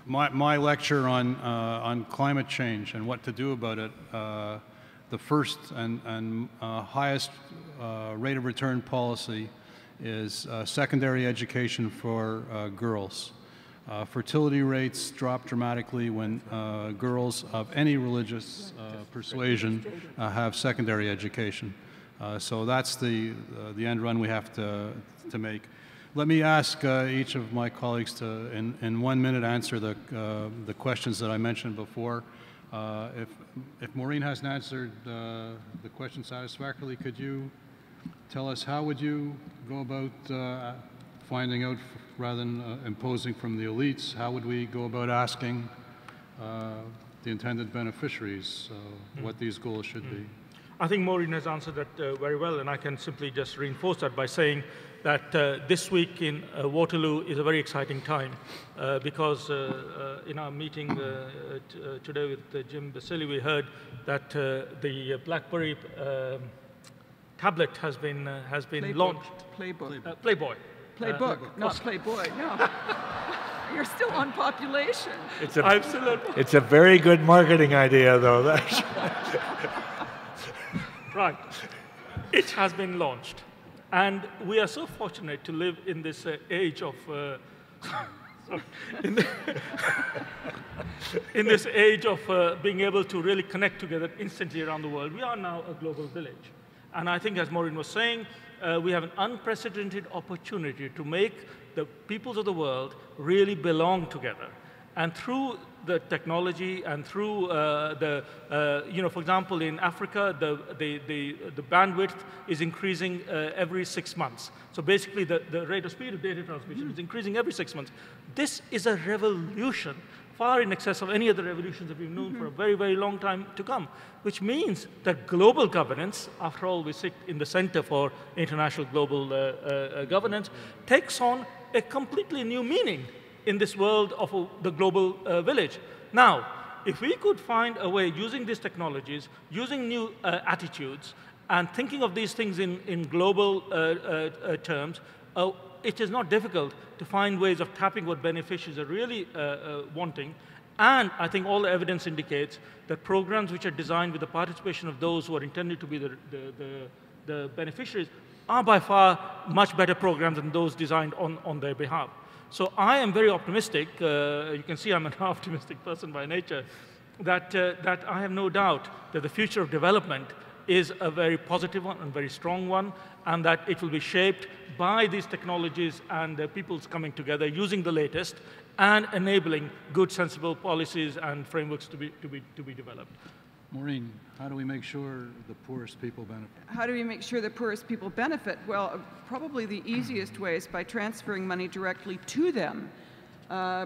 My lecture on climate change and what to do about it, the first and highest rate of return policy is secondary education for girls. Fertility rates drop dramatically when girls of any religious persuasion have secondary education. So that's the end run we have to make. Let me ask each of my colleagues to, in 1 minute, answer the questions that I mentioned before. If Maureen hasn't answered the question satisfactorily, could you tell us how would you go about finding out, rather than imposing from the elites, how would we go about asking the intended beneficiaries what these goals should be? I think Maureen has answered that very well, and I can simply just reinforce that by saying that this week in Waterloo is a very exciting time because in our meeting today with Jim Basili, we heard that the BlackBerry tablet has been launched. Playboy. Playbook, not Playboy, no. You're still on population. It's a very good marketing idea, though. Right. It has been launched. And we are so fortunate to live in this age of in this age of being able to really connect together instantly around the world. We are now a global village. And I think, as Maureen was saying, we have an unprecedented opportunity to make the peoples of the world really belong together. And through the technology and through for example, in Africa, the bandwidth is increasing every 6 months. So basically, the rate of speed of data transmission is increasing every 6 months. This is a revolution, far in excess of any other revolutions that we've known for a very, very long time to come, which means that global governance, after all, we sit in the center for international global governance, takes on a completely new meaning in this world of the global village. Now, if we could find a way, using these technologies, using new attitudes, and thinking of these things in global terms, it is not difficult to find ways of tapping what beneficiaries are really wanting. And I think all the evidence indicates that programs which are designed with the participation of those who are intended to be the beneficiaries are by far much better programs than those designed on their behalf. So I am very optimistic. You can see I'm an optimistic person by nature, that I have no doubt that the future of development is a very positive one and very strong one, and that it will be shaped by these technologies and peoples coming together, using the latest, and enabling good, sensible policies and frameworks to be developed. Maureen, how do we make sure the poorest people benefit? How do we make sure the poorest people benefit? Well, probably the easiest way is by transferring money directly to them.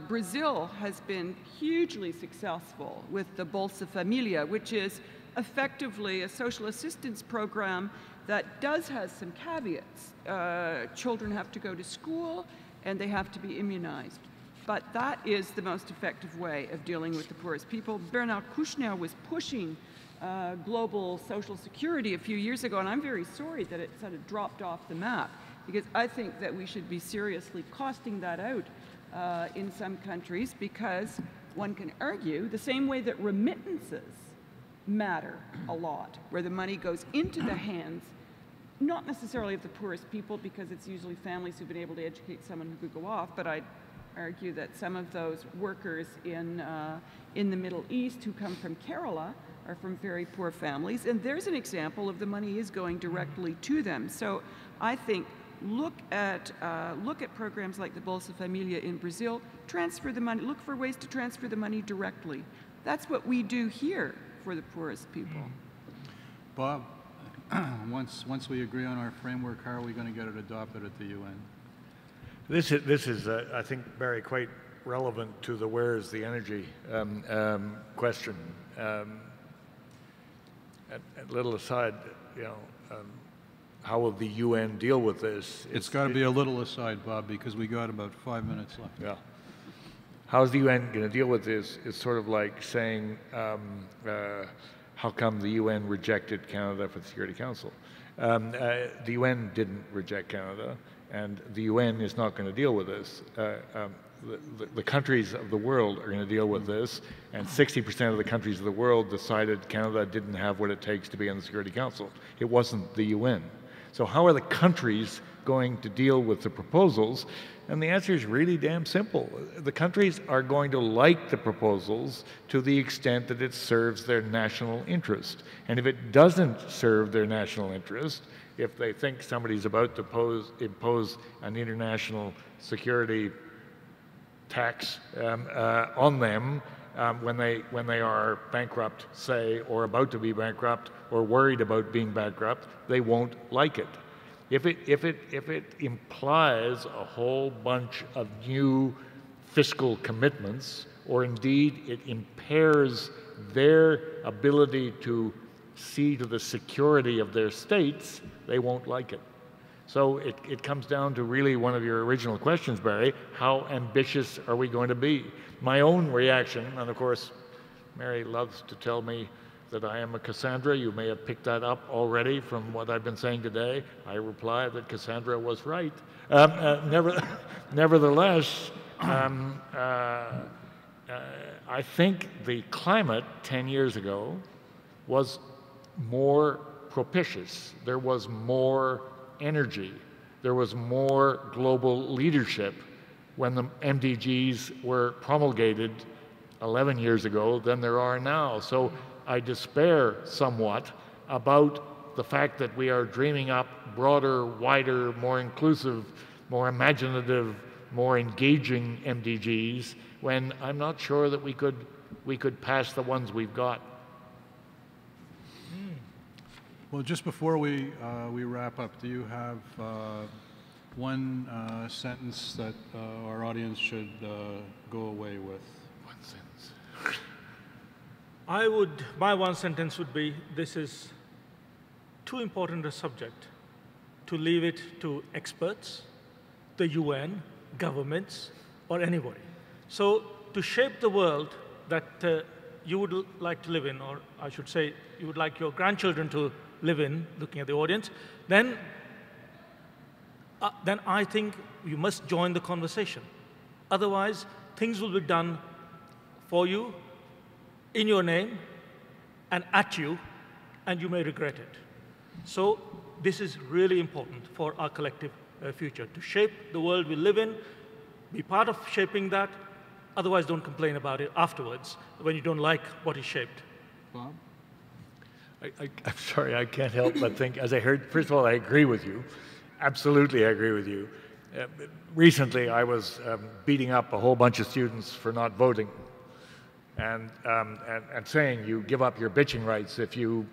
Brazil has been hugely successful with the Bolsa Familia, which is effectively a social assistance program that does have some caveats. Children have to go to school and they have to be immunized. But that is the most effective way of dealing with the poorest people. Bernard Kouchner was pushing global social security a few years ago, and I'm very sorry that it sort of dropped off the map, because I think that we should be seriously costing that out in some countries, because one can argue the same way that remittances matter a lot, where the money goes into the hands, not necessarily of the poorest people, because it's usually families who've been able to educate someone who could go off, but I'd argue that some of those workers in the Middle East who come from Kerala are from very poor families, and there's an example of the money is going directly to them. So I think look at programs like the Bolsa Familia in Brazil, transfer the money, look for ways to transfer the money directly. That's what we do here for the poorest people. Bob, once we agree on our framework, how are we going to get it adopted at the UN? This is I think, Barry, quite relevant to the where is the energy question. A little aside, how will the UN deal with this? It's got to be a little aside, Bob, because we got about 5 minutes left. Yeah. How's the UN going to deal with this? It's sort of like saying, how come the UN rejected Canada for the Security Council? The UN didn't reject Canada, and the UN is not going to deal with this. The countries of the world are going to deal with this, and 60% of the countries of the world decided Canada didn't have what it takes to be on the Security Council. It wasn't the UN. So how are the countries going to deal with the proposals? And the answer is really damn simple. The countries are going to like the proposals to the extent that it serves their national interest. And if it doesn't serve their national interest, if they think somebody's about to impose an international security tax on them when they are bankrupt, say, or about to be bankrupt, or worried about being bankrupt, they won't like it. If it implies a whole bunch of new fiscal commitments, or indeed it impairs their ability to see to the security of their states, they won't like it. So it comes down to really one of your original questions, Barry: how ambitious are we going to be? My own reaction, and of course, Mary loves to tell me that I am a Cassandra. You may have picked that up already from what I've been saying today. I reply that Cassandra was right. Nevertheless, I think the climate 10 years ago was more propitious. There was more energy. There was more global leadership when the MDGs were promulgated 11 years ago than there are now. So I despair somewhat about the fact that we are dreaming up broader, wider, more inclusive, more imaginative, more engaging MDGs when I'm not sure that we could pass the ones we've got. Well, just before we wrap up, do you have one sentence that our audience should go away with? One sentence. My one sentence would be, this is too important a subject to leave it to experts, the UN, governments, or anybody. So to shape the world that you would like to live in, or I should say you would like your grandchildren to live in, looking at the audience, then I think you must join the conversation. Otherwise, things will be done for you, in your name, and at you, and you may regret it. So this is really important for our collective future, to shape the world we live in, be part of shaping that. Otherwise, don't complain about it afterwards when you don't like what is shaped. Bob? I'm sorry, I can't help but think, as I heard, first of all, I agree with you. Absolutely, I agree with you. Recently, I was beating up a whole bunch of students for not voting and saying you give up your bitching rights if you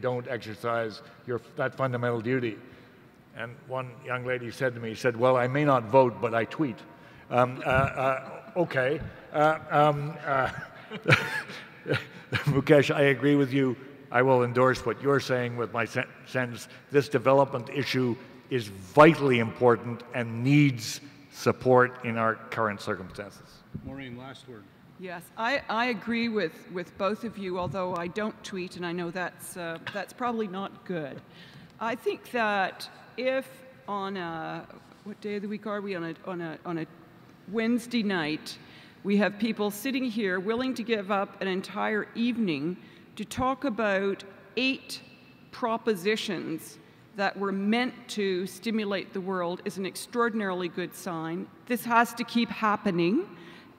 don't exercise that fundamental duty. And one young lady said to me, well, I may not vote, but I tweet. Okay. Mukesh, I agree with you. I will endorse what you're saying with my sentence. This development issue is vitally important and needs support in our current circumstances. Maureen, last word. Yes, I agree with both of you, although I don't tweet, and I know that's probably not good. I think that if on a, what day of the week are we, on a Wednesday night, we have people sitting here willing to give up an entire evening to talk about 8 propositions that were meant to stimulate the world is an extraordinarily good sign. This has to keep happening.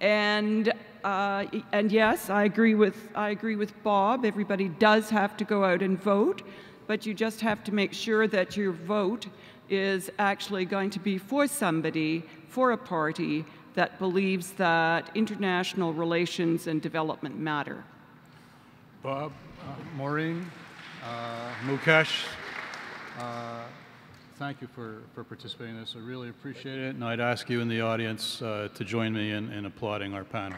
And yes, I agree with Bob. Everybody does have to go out and vote, but you just have to make sure that your vote is actually going to be for somebody, for a party that believes that international relations and development matter. Bob, Maureen, Mukesh, thank you for participating in this. I really appreciate it, and I'd ask you in the audience to join me in applauding our panel.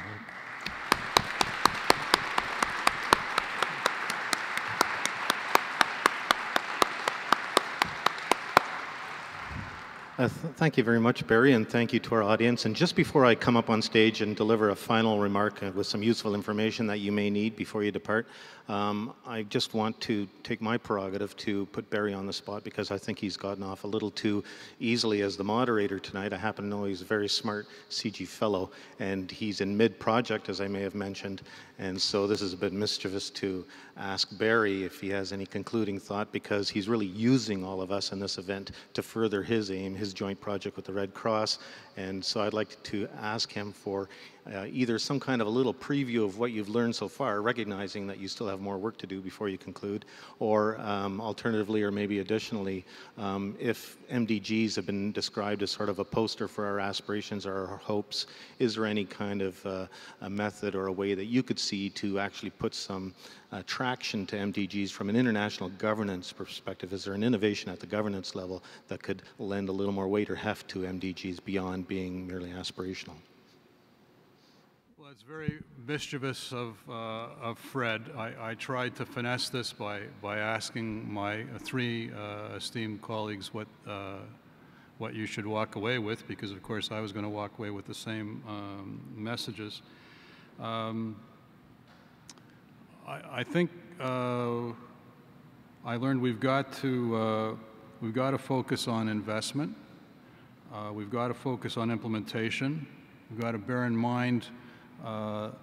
Thank you very much, Barry, and thank you to our audience. And just before I come up on stage and deliver a final remark with some useful information that you may need before you depart, I just want to take my prerogative to put Barry on the spot because I think he's gotten off a little too easily as the moderator tonight. I happen to know he's a very smart CIGI fellow, and he's in mid-project, as I may have mentioned, and so this is a bit mischievous to ask Barry if he has any concluding thought, because he's really using all of us in this event to further his aim, his joint project with the Red Cross. And so I'd like to ask him for either some kind of a little preview of what you've learned so far, recognizing that you still have more work to do before you conclude, or alternatively, or maybe additionally, if MDGs have been described as sort of a poster for our aspirations or our hopes, is there any kind of a method or a way that you could see to actually put some traction to MDGs from an international governance perspective? Is there an innovation at the governance level that could lend a little more weight or heft to MDGs beyond being merely aspirational? Well, it's very mischievous of Fred. I tried to finesse this by asking my three esteemed colleagues what you should walk away with, because of course I was going to walk away with the same messages. I think I learned we've got to focus on investment. We've got to focus on implementation. We've got to bear in mind the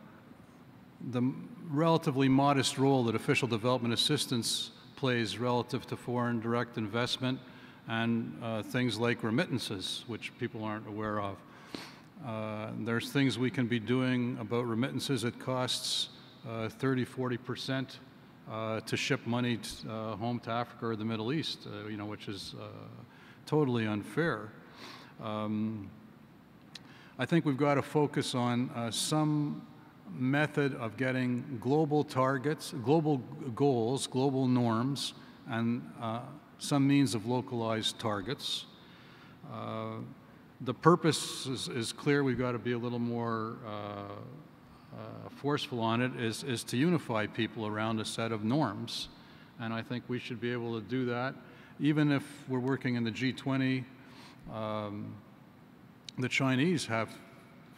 relatively modest role that official development assistance plays relative to foreign direct investment and things like remittances, which people aren't aware of. There's things we can be doing about remittances. It costs 30–40% to ship money home to Africa or the Middle East, you know, which is totally unfair. I think we've got to focus on some method of getting global targets, global goals, global norms, and some means of localized targets. The purpose is clear. We've got to be a little more forceful on it, is to unify people around a set of norms. And I think we should be able to do that. Even if we're working in the G20, the Chinese have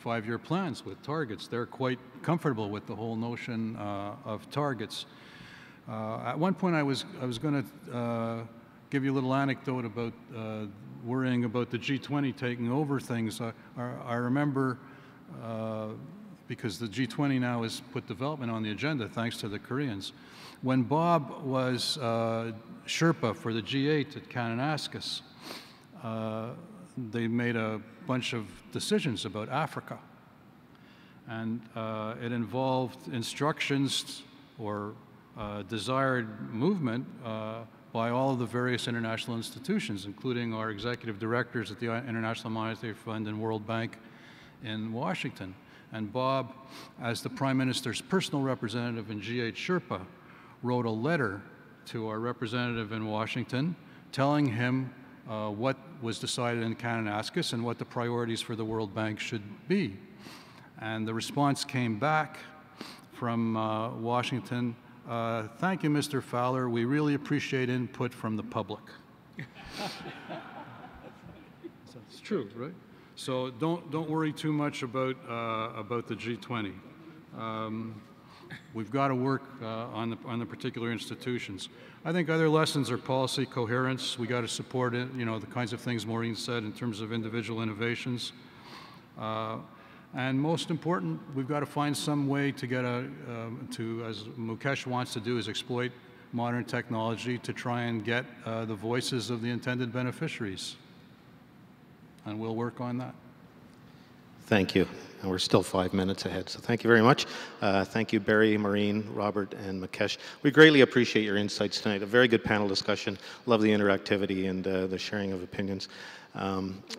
5-year plans with targets. They're quite comfortable with the whole notion of targets. At one point I was going to give you a little anecdote about worrying about the G20 taking over things. I remember, because the G20 now has put development on the agenda thanks to the Koreans. When Bob was Sherpa for the G8 at Kananaskis, they made a bunch of decisions about Africa. And it involved instructions or desired movement by all of the various international institutions, including our executive directors at the International Monetary Fund and World Bank in Washington. And Bob, as the Prime Minister's personal representative in G8 Sherpa, wrote a letter to our representative in Washington telling him what was decided in Kananaskis and what the priorities for the World Bank should be. And the response came back from Washington, thank you, Mr. Fowler, we really appreciate input from the public. It's true, right? So don't worry too much about the G20. We've got to work on the particular institutions. I think other lessons are policy coherence. We got to support it, you know, the kinds of things Maureen said in terms of individual innovations. And most important, we've got to find some way to get as Mukesh wants to do, is exploit modern technology to try and get the voices of the intended beneficiaries. And we'll work on that. Thank you. And we're still 5 minutes ahead, so thank you very much. Thank you, Barry, Maureen, Robert, and Mukesh. We greatly appreciate your insights tonight. A very good panel discussion. Love the interactivity and the sharing of opinions.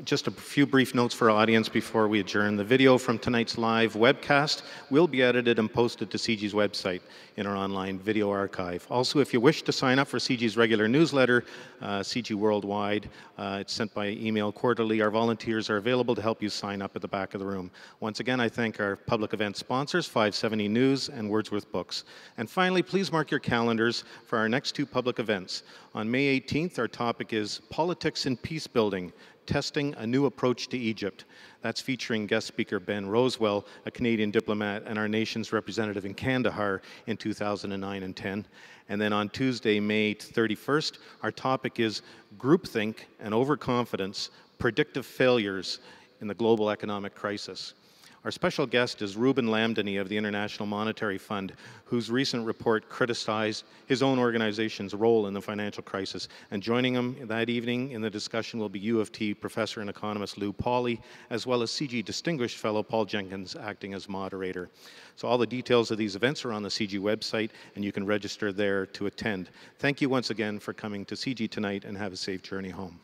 Just a few brief notes for our audience before we adjourn. The video from tonight's live webcast will be edited and posted to CIGI's website in our online video archive. Also, if you wish to sign up for CIGI's regular newsletter, CIGI Worldwide, it's sent by email quarterly. Our volunteers are available to help you sign up at the back of the room. Once again, I thank our public event sponsors, 570 News and Wordsworth Books. And finally, please mark your calendars for our next 2 public events. On May 18th, our topic is Politics and Peace Building, Testing a New Approach to Egypt. That's featuring guest speaker Ben Rosewell, a Canadian diplomat and our nation's representative in Kandahar in 2009 and 10. And then on Tuesday, May 31st, our topic is Groupthink and Overconfidence, Predictive Failures in the Global Economic Crisis. Our special guest is Ruben Lamdini of the International Monetary Fund, whose recent report criticized his own organization's role in the financial crisis. And joining him that evening in the discussion will be U of T professor and economist Lou Pawley, as well as CIGI Distinguished Fellow Paul Jenkins acting as moderator. So all the details of these events are on the CIGI website, and you can register there to attend. Thank you once again for coming to CIGI tonight, and have a safe journey home.